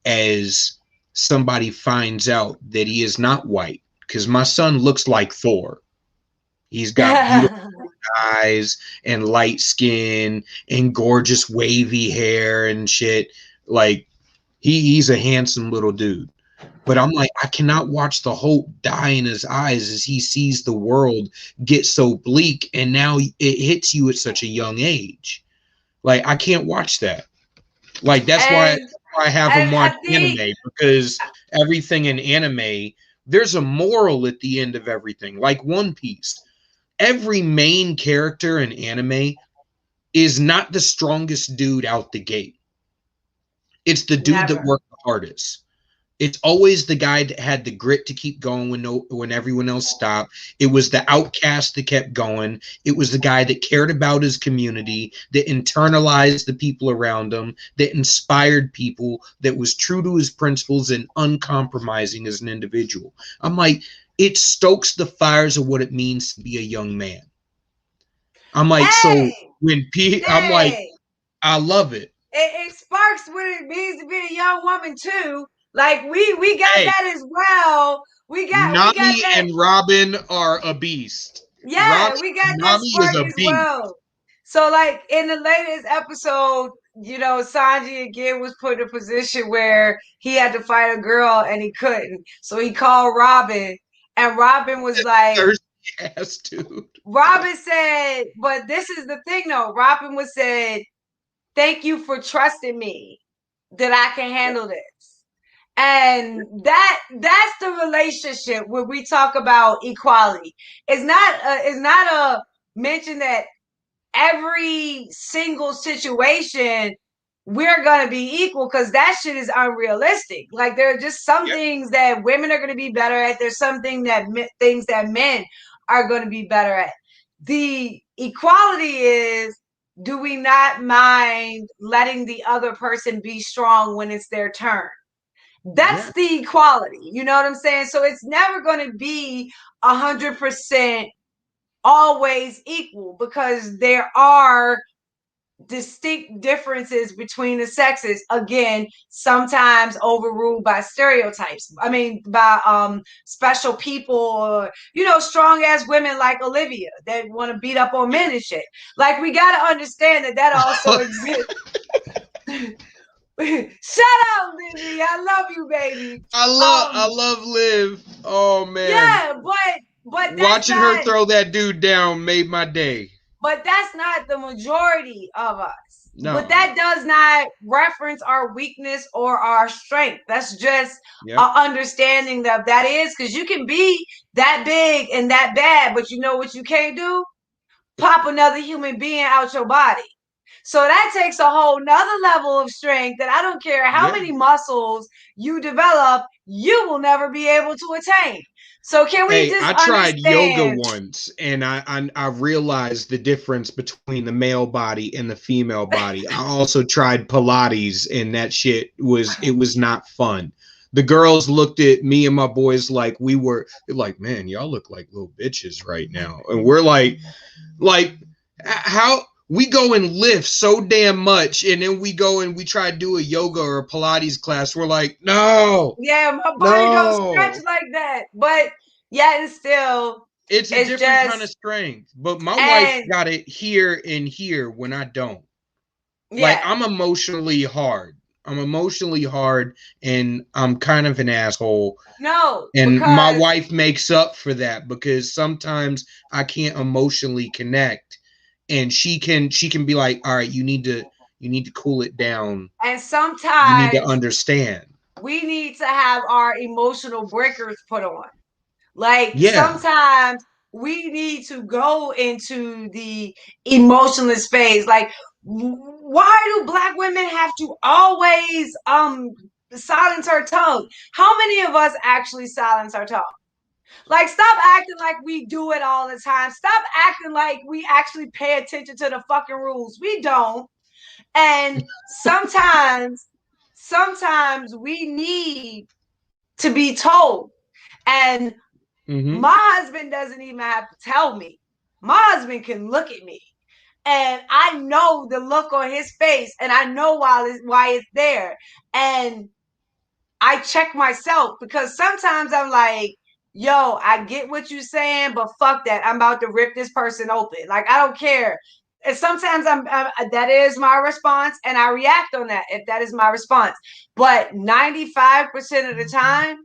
as somebody finds out that he is not white, because my son looks like Thor. He's got beautiful eyes and light skin and gorgeous wavy hair and shit. Like he's a handsome little dude. But I'm like, I cannot watch the hope die in his eyes as he sees the world get so bleak, and now it hits you at such a young age. Like I can't watch that. Like that's why I have him watch anime, because everything in anime, there's a moral at the end of everything. Like One Piece, every main character in anime is not the strongest dude out the gate. It's the dude that worked the hardest. It's always the guy that had the grit to keep going when everyone else stopped. It was the outcast that kept going. It was the guy that cared about his community, that internalized the people around him, that inspired people, that was true to his principles and uncompromising as an individual. I'm like, it stokes the fires of what it means to be a young man. I'm like, so when I'm like, I love it. It sparks what it means to be a young woman too. Like we got that as well. We got that. And Robin are a beast. Yeah, we got that spark as well. So like in the latest episode, Sanji again was put in a position where he had to fight a girl and he couldn't. So he called Robin, and Robin was like, thirsty ass dude. Robin said, but this is the thing though. Robin was said, thank you for trusting me that I can handle this. And that's the relationship where we talk about equality. It's not a mention that every single situation we're going to be equal, because that shit is unrealistic. Like there are just some things that women are going to be better at. There's something things that men are going to be better at. The equality is, do we not mind letting the other person be strong when it's their turn? That's the equality. You know what I'm saying? So it's never going to be 100% always equal, because there are distinct differences between the sexes, again, sometimes overruled by stereotypes. I mean, by special people, or strong ass women like Olivia that want to beat up on men and shit. Like, we got to understand that also exists. Shut up, Lizzie. I love you, baby. I love Liv. Oh man. Yeah, but that's watching her throw that dude down made my day. But that's not the majority of us. No. But that does not reference our weakness or our strength. That's just an understanding that is, because you can be that big and that bad, but you know what you can't do? Pop another human being out your body. So that takes a whole nother level of strength that I don't care how many muscles you develop, you will never be able to attain. So can we just I tried yoga understand? once, and I realized the difference between the male body and the female body. I also tried Pilates, and that shit was not fun. The girls looked at me and my boys like man, y'all look like little bitches right now. And we're like how we go and lift so damn much, and then we go and we try to do a yoga or a Pilates class. We're like, no. Yeah, my body don't stretch like that. But yeah, and still, it's a different kind of strength. But my wife got it here and here when I don't. Yeah. Like, I'm emotionally hard. And I'm kind of an asshole. No. And my wife makes up for that, because sometimes I can't emotionally connect. And she can be like, all right, you need to cool it down. And sometimes you need to understand. We need to have our emotional breakers put on. Like, sometimes we need to go into the emotionless phase. Like, why do Black women have to always silence our tongue? How many of us actually silence our tongue? Like, stop acting like we do it all the time. Stop acting like we actually pay attention to the fucking rules. We don't. And sometimes we need to be told. And my husband doesn't even have to tell me. My husband can look at me, and I know the look on his face, and I know why it's there. And I check myself, because sometimes I'm like, yo, I get what you're saying, but fuck that. I'm about to rip this person open. Like, I don't care. And sometimes that is my response, and I react on that if that is my response. But 95% of the time,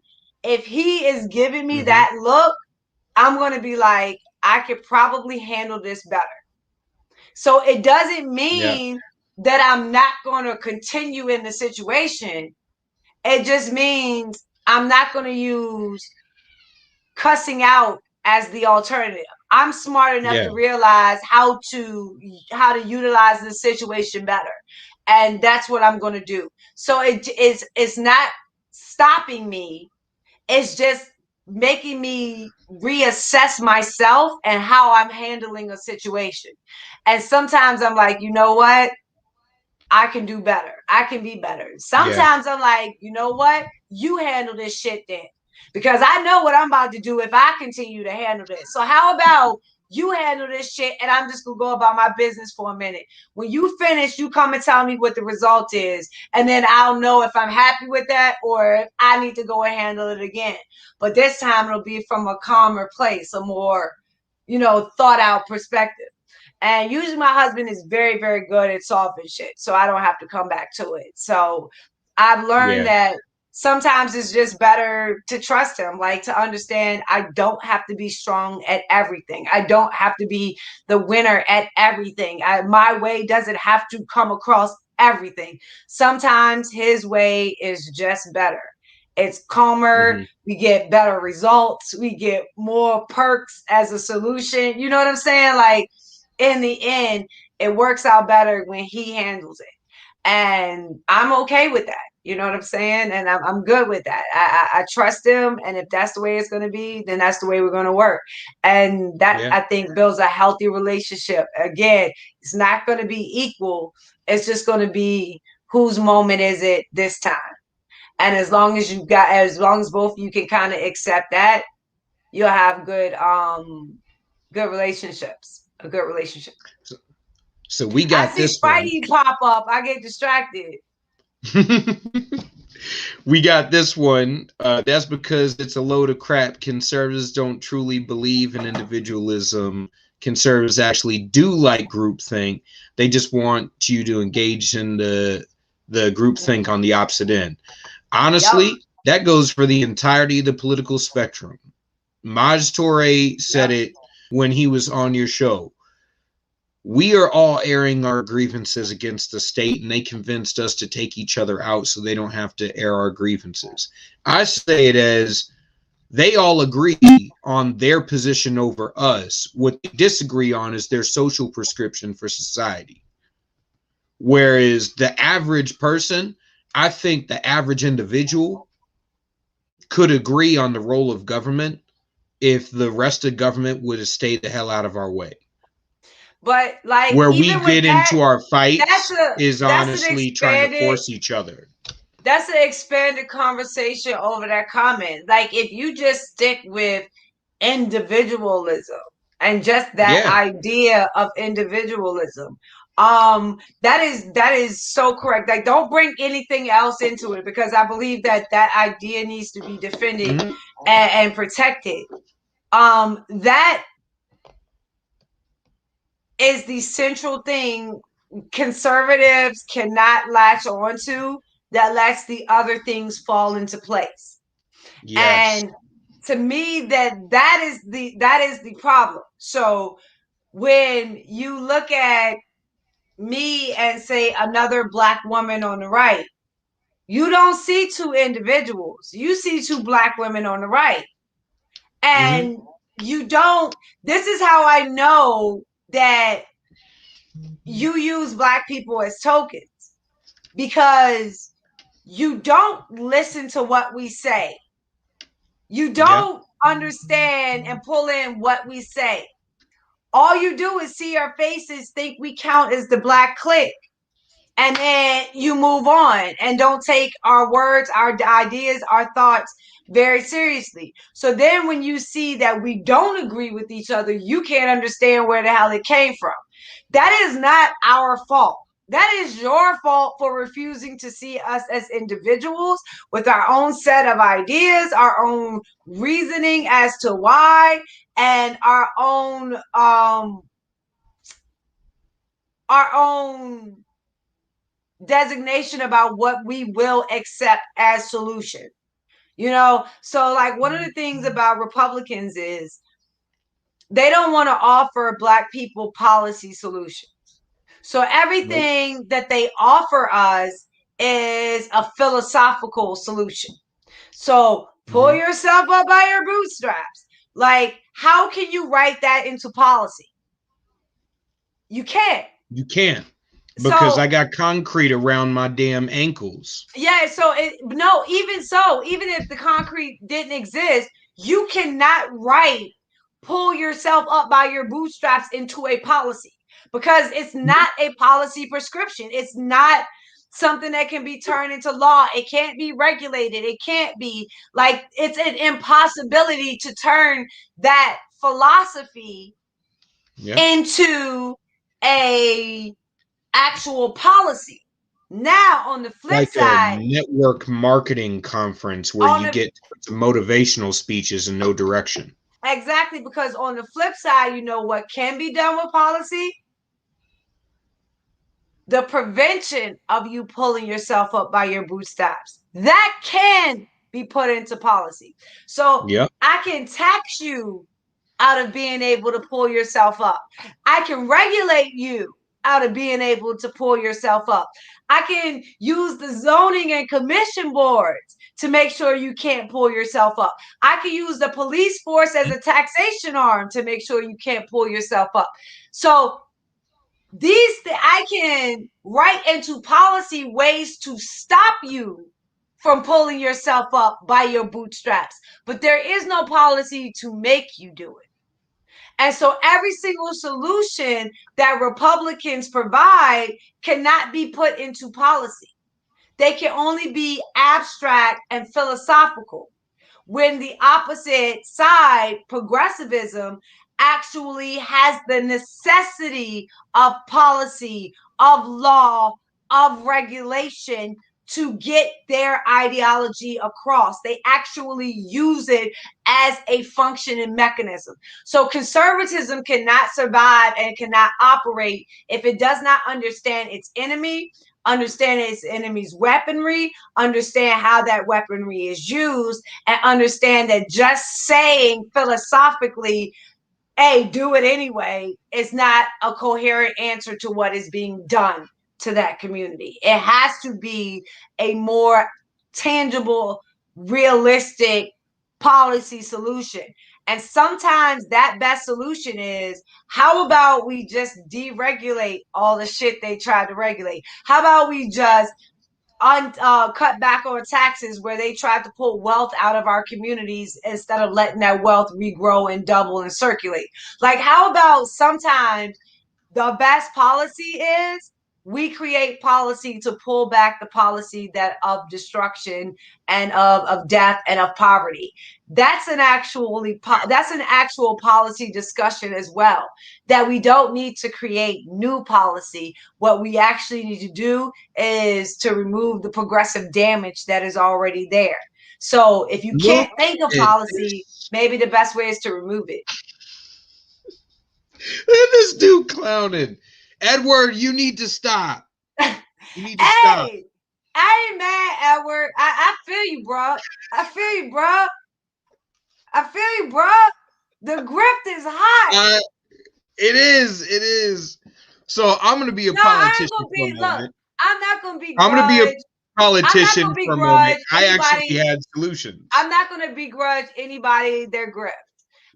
if he is giving me that look, I'm going to be like, I could probably handle this better. So it doesn't mean that I'm not going to continue in the situation. It just means I'm not going to use cussing out as the alternative. I'm smart enough to realize how to utilize the situation better. And that's what I'm going to do. So it's not stopping me. It's just making me reassess myself and how I'm handling a situation. And sometimes I'm like, you know what? I can do better. I can be better. Sometimes I'm like, you know what? You handle this shit then. Because I know what I'm about to do if I continue to handle this. So how about you handle this shit, and I'm just going to go about my business for a minute. When you finish, you come and tell me what the result is. And then I'll know if I'm happy with that or if I need to go and handle it again. But this time it'll be from a calmer place, a more, thought out perspective. And usually my husband is very, very good at solving shit. So I don't have to come back to it. So I've learned that sometimes it's just better to trust him, like to understand I don't have to be strong at everything. I don't have to be the winner at everything. My way doesn't have to come across everything. Sometimes his way is just better. It's calmer. We get better results. We get more perks as a solution. You know what I'm saying? Like, in the end, it works out better when he handles it. And I'm okay with that. You know what I'm saying? And I'm good with that. I trust him. And if that's the way it's going to be, then that's the way we're going to work. And that, I think, builds a healthy relationship. Again, it's not going to be equal. It's just going to be whose moment is it this time. And as long as both of you can kind of accept that, you'll have good good relationships. A good relationship. So we got I see this one. Spidey pop up. I get distracted. We got this one. That's because it's a load of crap. Conservatives don't truly believe in individualism. Conservatives actually do like groupthink. They just want you to engage in the groupthink on the opposite end. Honestly, that goes for the entirety of the political spectrum. Maj Toure said it when he was on your show. We are all airing our grievances against the state, and they convinced us to take each other out so they don't have to air our grievances. I say it as they all agree on their position over us. What they disagree on is their social prescription for society. Whereas the average person, I think the average individual could agree on the role of government if the rest of government would have stayed the hell out of our way. But like, where we even get into our fights is that's honestly trying to force each other. That's an expanded conversation over that comment. Like, if you just stick with individualism and just that idea of individualism, that is so correct. Like, don't bring anything else into it, because I believe that idea needs to be defended and protected. That is the central thing conservatives cannot latch onto, that lets the other things fall into place. Yes. And to me, that is the problem. So when you look at me and say another Black woman on the right, you don't see two individuals. You see two Black women on the right. And you don't, this is how I know that you use Black people as tokens, because you don't listen to what we say. You don't understand and pull in what we say. All you do is see our faces, think we count as the Black clique, and then you move on and don't take our words, our ideas, our thoughts very seriously. So then when you see that we don't agree with each other, you can't understand where the hell it came from. That is not our fault. That is your fault for refusing to see us as individuals with our own set of ideas, our own reasoning as to why, and our own designation about what we will accept as solution. You know, so like one of the things about Republicans is they don't want to offer Black people policy solutions. So everything that they offer us is a philosophical solution. So pull yourself up by your bootstraps. Like, how can you write that into policy? You can't. You can't. Because I got concrete around my damn ankles. Yeah, so even if the concrete didn't exist, you cannot write pull yourself up by your bootstraps into a policy, because it's not a policy prescription. It's not something that can be turned into law. It can't be regulated. It can't be, like, it's an impossibility to turn that philosophy into a actual policy. Now, on the flip side, a network marketing conference where you get motivational speeches and no direction. Exactly, because on the flip side, you know what can be done with policy? The prevention of you pulling yourself up by your bootstraps. That can be put into policy. So I can tax you out of being able to pull yourself up. I can regulate you out of being able to pull yourself up. I can use the zoning and commission boards to make sure you can't pull yourself up. I can use the police force as a taxation arm to make sure you can't pull yourself up. So I can write into policy ways to stop you from pulling yourself up by your bootstraps, but there is no policy to make you do it. And so every single solution that Republicans provide cannot be put into policy. They can only be abstract and philosophical. When the opposite side, progressivism, actually has the necessity of policy, of law, of regulation to get their ideology across. They actually use it as a functioning mechanism. So conservatism cannot survive and cannot operate if it does not understand its enemy, understand its enemy's weaponry, understand how that weaponry is used, and understand that just saying philosophically, hey, do it anyway, is not a coherent answer to what is being done to that community. It has to be a more tangible, realistic policy solution. And sometimes that best solution is, how about we just deregulate all the shit they tried to regulate? How about we just cut back on taxes where they tried to pull wealth out of our communities instead of letting that wealth regrow and double and circulate? Like, how about sometimes the best policy is we create policy to pull back the policy that of destruction and of death and of poverty. That's an actual policy discussion as well, that we don't need to create new policy. What we actually need to do is to remove the progressive damage that is already there. So if you can't think of policy, maybe the best way is to remove it. Look at this dude clowning. Edward, you need to stop. You need to stop. I ain't mad, Edward. I feel you, bro. I feel you, bro. The grift is hot. It is. So I'm going to be a politician for a moment. I'm not going to be I'm going to be a politician for a moment. I actually had solutions. I'm not going to begrudge anybody their grift,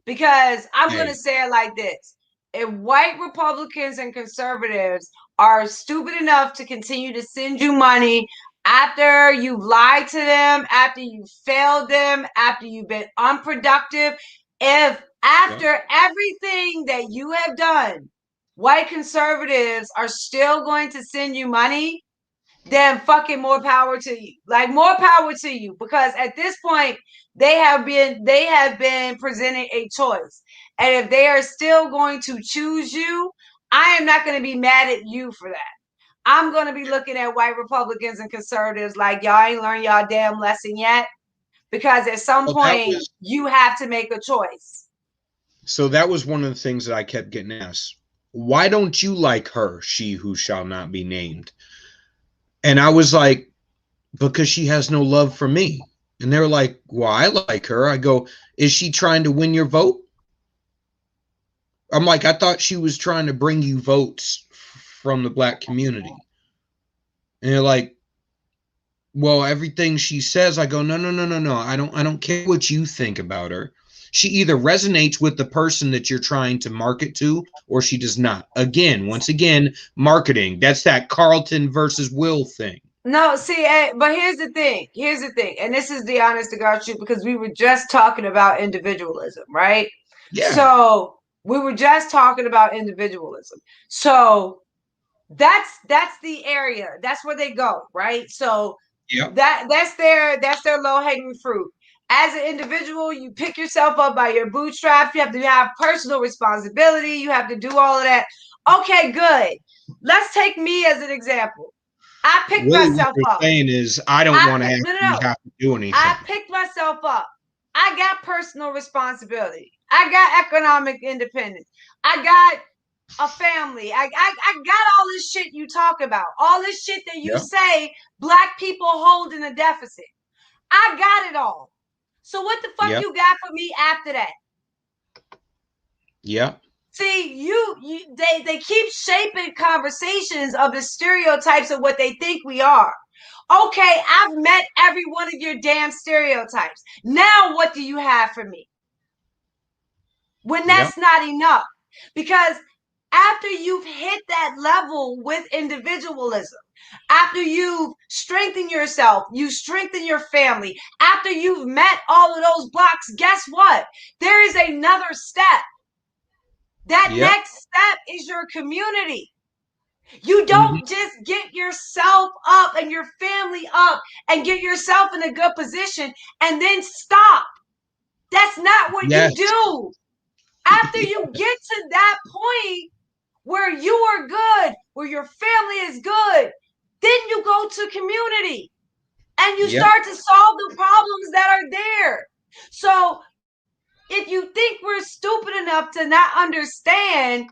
because I'm going to say it like this. If white Republicans and conservatives are stupid enough to continue to send you money after you've lied to them, after you've failed them, after you've been unproductive, if after everything that you have done, white conservatives are still going to send you money, then fucking more power to you. Like, more power to you, because at this point they have been presented a choice. And if they are still going to choose you, I am not going to be mad at you for that. I'm going to be looking at white Republicans and conservatives like, y'all ain't learned y'all damn lesson yet, because at some point you have to make a choice. So that was one of the things that I kept getting asked. Why don't you like her, she who shall not be named? And I was like, because she has no love for me. And they're like, well, I like her. I go, is she trying to win your vote? I'm like, I thought she was trying to bring you votes from the black community. And they're like, well, everything she says, I go, no. I don't care what you think about her. She either resonates with the person that you're trying to market to, or she does not. Once again, marketing. That's that Carlton versus Will thing. No, see, but here's the thing. And this is the honest to God truth, because we were just talking about individualism, right? Yeah. So we were just talking about individualism. So that's the area. That's where they go, right? So that's their low-hanging fruit. As an individual, you pick yourself up by your bootstraps. You have to have personal responsibility. You have to do all of that. Okay, good. Let's take me as an example. I picked myself up. Saying is, I don't want to have to do anything. I picked myself up. I got personal responsibility. I got economic independence. I got a family. I got all this shit you talk about. All this shit that you say black people hold in a deficit. I got it all. So what the fuck you got for me after that? Yeah. See, they keep shaping conversations of the stereotypes of what they think we are. Okay, I've met every one of your damn stereotypes. Now what do you have for me? When that's not enough. Because after you've hit that level with individualism, after you've strengthened yourself, you strengthen your family, after you've met all of those blocks, guess what? There is another step. That next step is your community. You don't just get yourself up and your family up and get yourself in a good position and then stop. That's not what you do. After you get to that point where you are good, where your family is good, then you go to community and you start to solve the problems that are there. So if you think we're stupid enough to not understand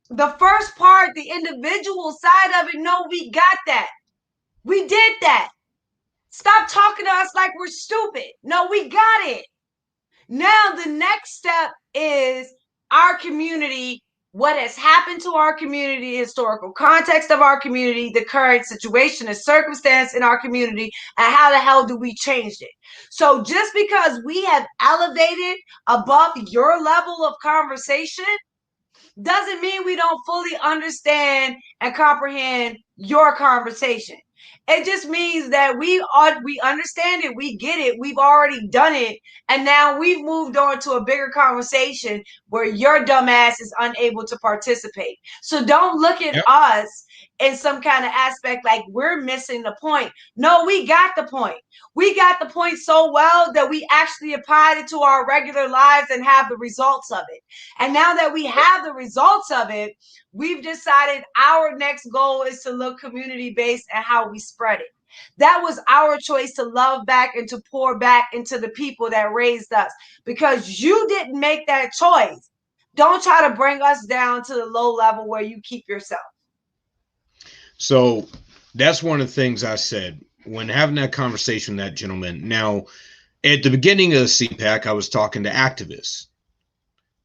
the first part, the individual side of it, no, we got that. We did that. Stop talking to us like we're stupid. No, we got it. Now the next step is our community, what has happened to our community, historical context of our community, the current situation and circumstance in our community, and how the hell do we change it? So just because we have elevated above your level of conversation doesn't mean we don't fully understand and comprehend your conversation. It just means that we understand it, we get it, we've already done it, and now we've moved on to a bigger conversation where your dumbass is unable to participate. So don't look at us in some kind of aspect like we're missing the point. No, we got the point. We got the point so well that we actually applied it to our regular lives and have the results of it. And now that we have the results of it, we've decided our next goal is to look community-based and how we spread it. That was our choice, to love back and to pour back into the people that raised us. Because you didn't make that choice, don't try to bring us down to the low level where you keep yourself. So that's one of the things I said when having that conversation with that gentleman. Now, at the beginning of the CPAC, I was talking to activists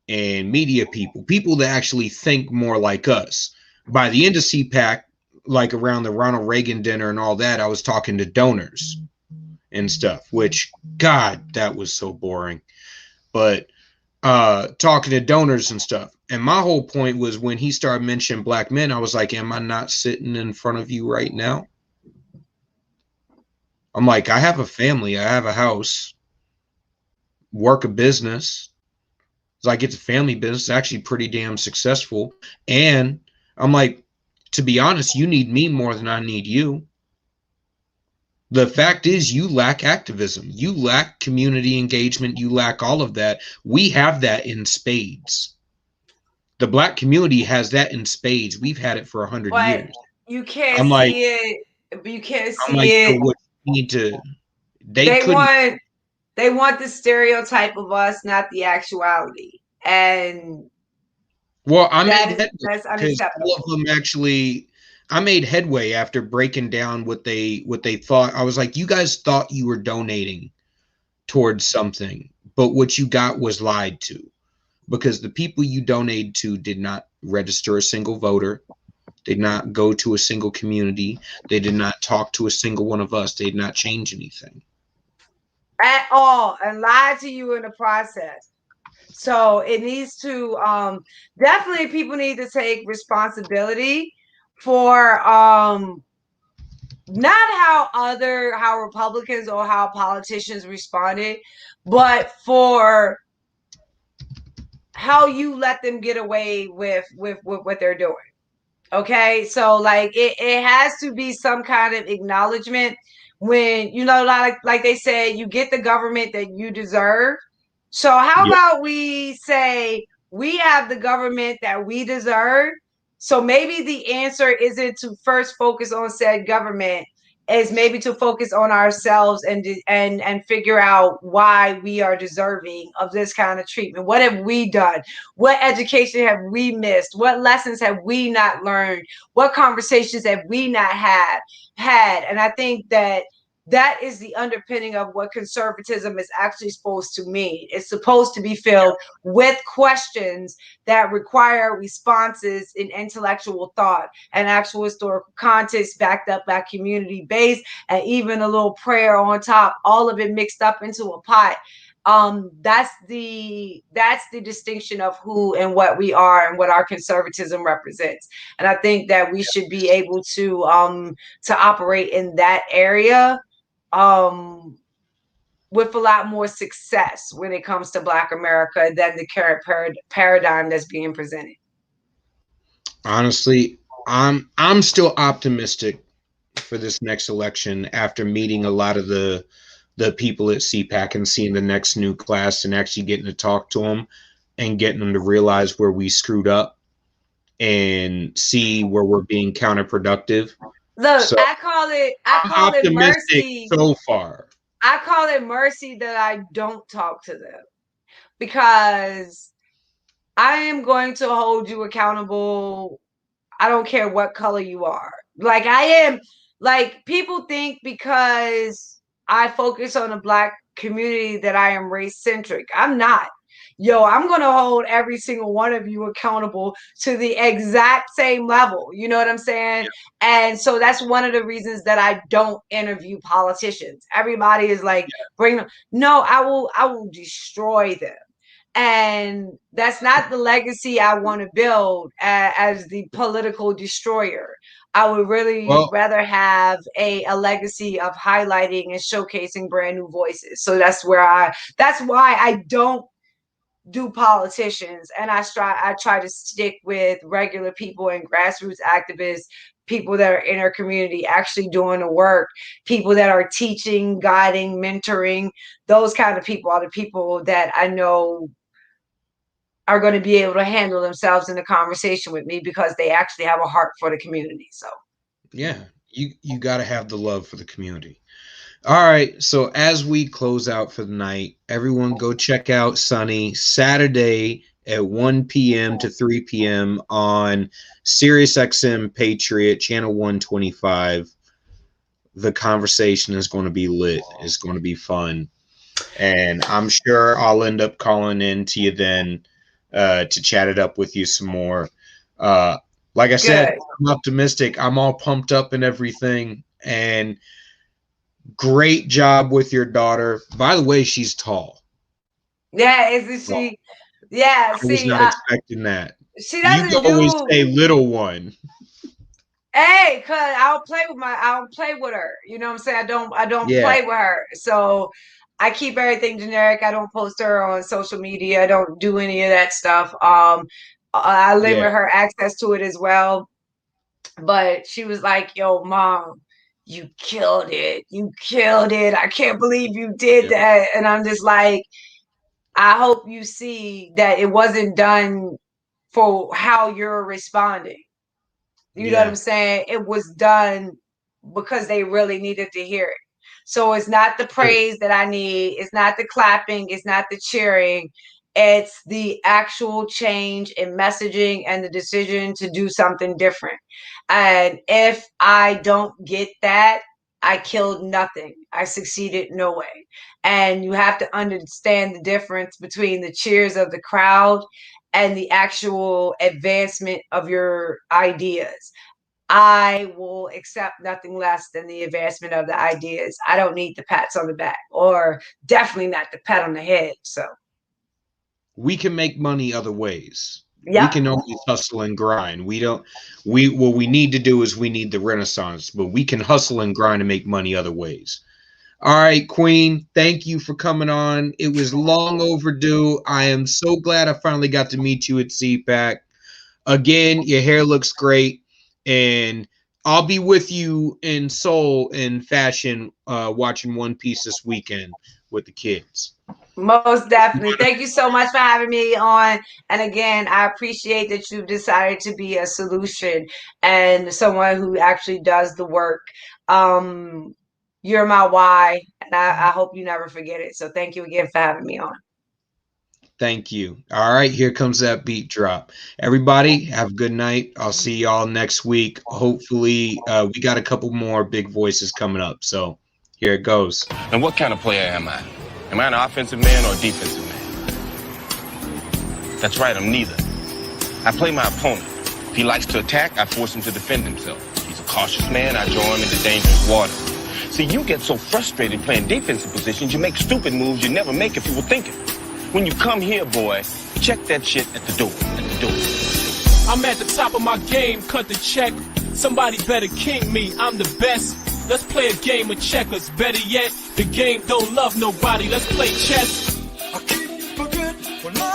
and media people that actually think more like us. By the end of CPAC, like around the Ronald Reagan dinner and all that, I was talking to donors and stuff, which, God, that was so boring. But talking to donors and stuff. And my whole point was when he started mentioning black men, I was like, am I not sitting in front of you right now? I'm like, I have a family, I have a house, work a business. So I get the family business, actually pretty damn successful. And I'm like, to be honest, you need me more than I need you. The fact is, you lack activism. You lack community engagement. You lack all of that. We have that in spades. The black community has that in spades. We've had it for 100 years. You can't see it. You can't see it. So what you need to, they want the stereotype of us, not the actuality. And well, I made that's unacceptable. All of them actually. I made headway after breaking down what they thought. I was like, you guys thought you were donating towards something, but what you got was lied to, because the people you donated to did not register a single voter, did not go to a single community, they did not talk to a single one of us, they did not change anything at all, and lied to you in the process. So it needs to definitely, people need to take responsibility for not how Republicans or how politicians responded, but for how you let them get away with what they're doing. Okay, so like it has to be some kind of acknowledgement when, you know, like they said, you get the government that you deserve. So how about we say we have the government that we deserve? So maybe the answer isn't to first focus on said government, is maybe to focus on ourselves and figure out why we are deserving of this kind of treatment. What have we done? What education have we missed? What lessons have we not learned? What conversations have we not had? And I think that is the underpinning of what conservatism is actually supposed to mean. It's supposed to be filled with questions that require responses in intellectual thought and actual historical context backed up by community base, and even a little prayer on top, all of it mixed up into a pot. That's the distinction of who and what we are and what our conservatism represents. And I think that we should be able to operate in that area with a lot more success when it comes to Black America than the current paradigm that's being presented. Honestly, I'm still optimistic for this next election after meeting a lot of the people at CPAC and seeing the next new class and actually getting to talk to them. and getting them to realize where we screwed up and see where we're being counterproductive. Look, So, I call it mercy. so far. I call it mercy that I don't talk to them, because I am going to hold you accountable. I don't care what color you are. Like, I am, like, people think because I focus on the Black community that I am race centric. I'm not. Yo, I'm going to hold every single one of you accountable to the exact same level. You know what I'm saying? Yeah. And so that's one of the reasons that I don't interview politicians. Everybody is like, bring them. No, I will destroy them. And that's not the legacy I want to build as the political destroyer. I would really rather have a legacy of highlighting and showcasing brand new voices. So that's why I don't do politicians, and I try to stick with regular people and grassroots activists, people that are in our community actually doing the work, people that are teaching, guiding, mentoring. Those kind of people are the people that I know are going to be able to handle themselves in the conversation with me, because they actually have a heart for the community. So yeah, you got to have the love for the community. All right, so as we close out for the night, everyone go check out Sonnie Saturday at 1 p.m. to 3 p.m. on SiriusXM Patriot, channel 125. The conversation is going to be lit. It's going to be fun. And I'm sure I'll end up calling in to you then to chat it up with you some more. Like I said, I'm optimistic. I'm all pumped up and everything. And great job with your daughter. By the way, she's tall. Yeah, isn't she? Yeah, I was not expecting that. She doesn't. You always say little one. Hey, cause I'll play with her. You know what I'm saying? I don't play with her. So I keep everything generic. I don't post her on social media. I don't do any of that stuff. I limit her access to it as well. But she was like, "Yo, Mom, you killed it. You killed it. I can't believe you did that." And I'm just like, I hope you see that it wasn't done for how you're responding. You know what I'm saying? It was done because they really needed to hear it. So it's not the praise that I need. It's not the clapping. It's not the cheering. It's the actual change in messaging and the decision to do something different. And if I don't get that, I killed nothing. I succeeded no way. And you have to understand the difference between the cheers of the crowd and the actual advancement of your ideas. I will accept nothing less than the advancement of the ideas. I don't need the pats on the back, or definitely not the pat on the head. So we can make money other ways. We can always hustle and grind. What we need to do is we need the renaissance, but we can hustle and grind and make money other ways. All right, Queen, thank you for coming on. It was long overdue. I am so glad I finally got to meet you at CPAC. Again, your hair looks great, and I'll be with you in Seoul in fashion watching One Piece this weekend with the kids. Most definitely. Thank you so much for having me on. And again, I appreciate that you've decided to be a solution and someone who actually does the work. You're my why, and I hope you never forget it. So thank you again for having me on. Thank you. All right, here comes that beat drop. Everybody, have a good night. I'll see y'all next week. Hopefully, we got a couple more big voices coming up. So here it goes. And what kind of player am I? Am I an offensive man or a defensive man? That's right, I'm neither. I play my opponent. If he likes to attack, I force him to defend himself. If he's a cautious man, I draw him into dangerous water. See, you get so frustrated playing defensive positions, you make stupid moves you never make if you were thinking. When you come here, boy, check that shit at the door. I'm at the top of my game, cut the check. Somebody better king me, I'm the best. Let's play a game of checkers. Better yet, the game don't love nobody. Let's play chess. I keep forget when I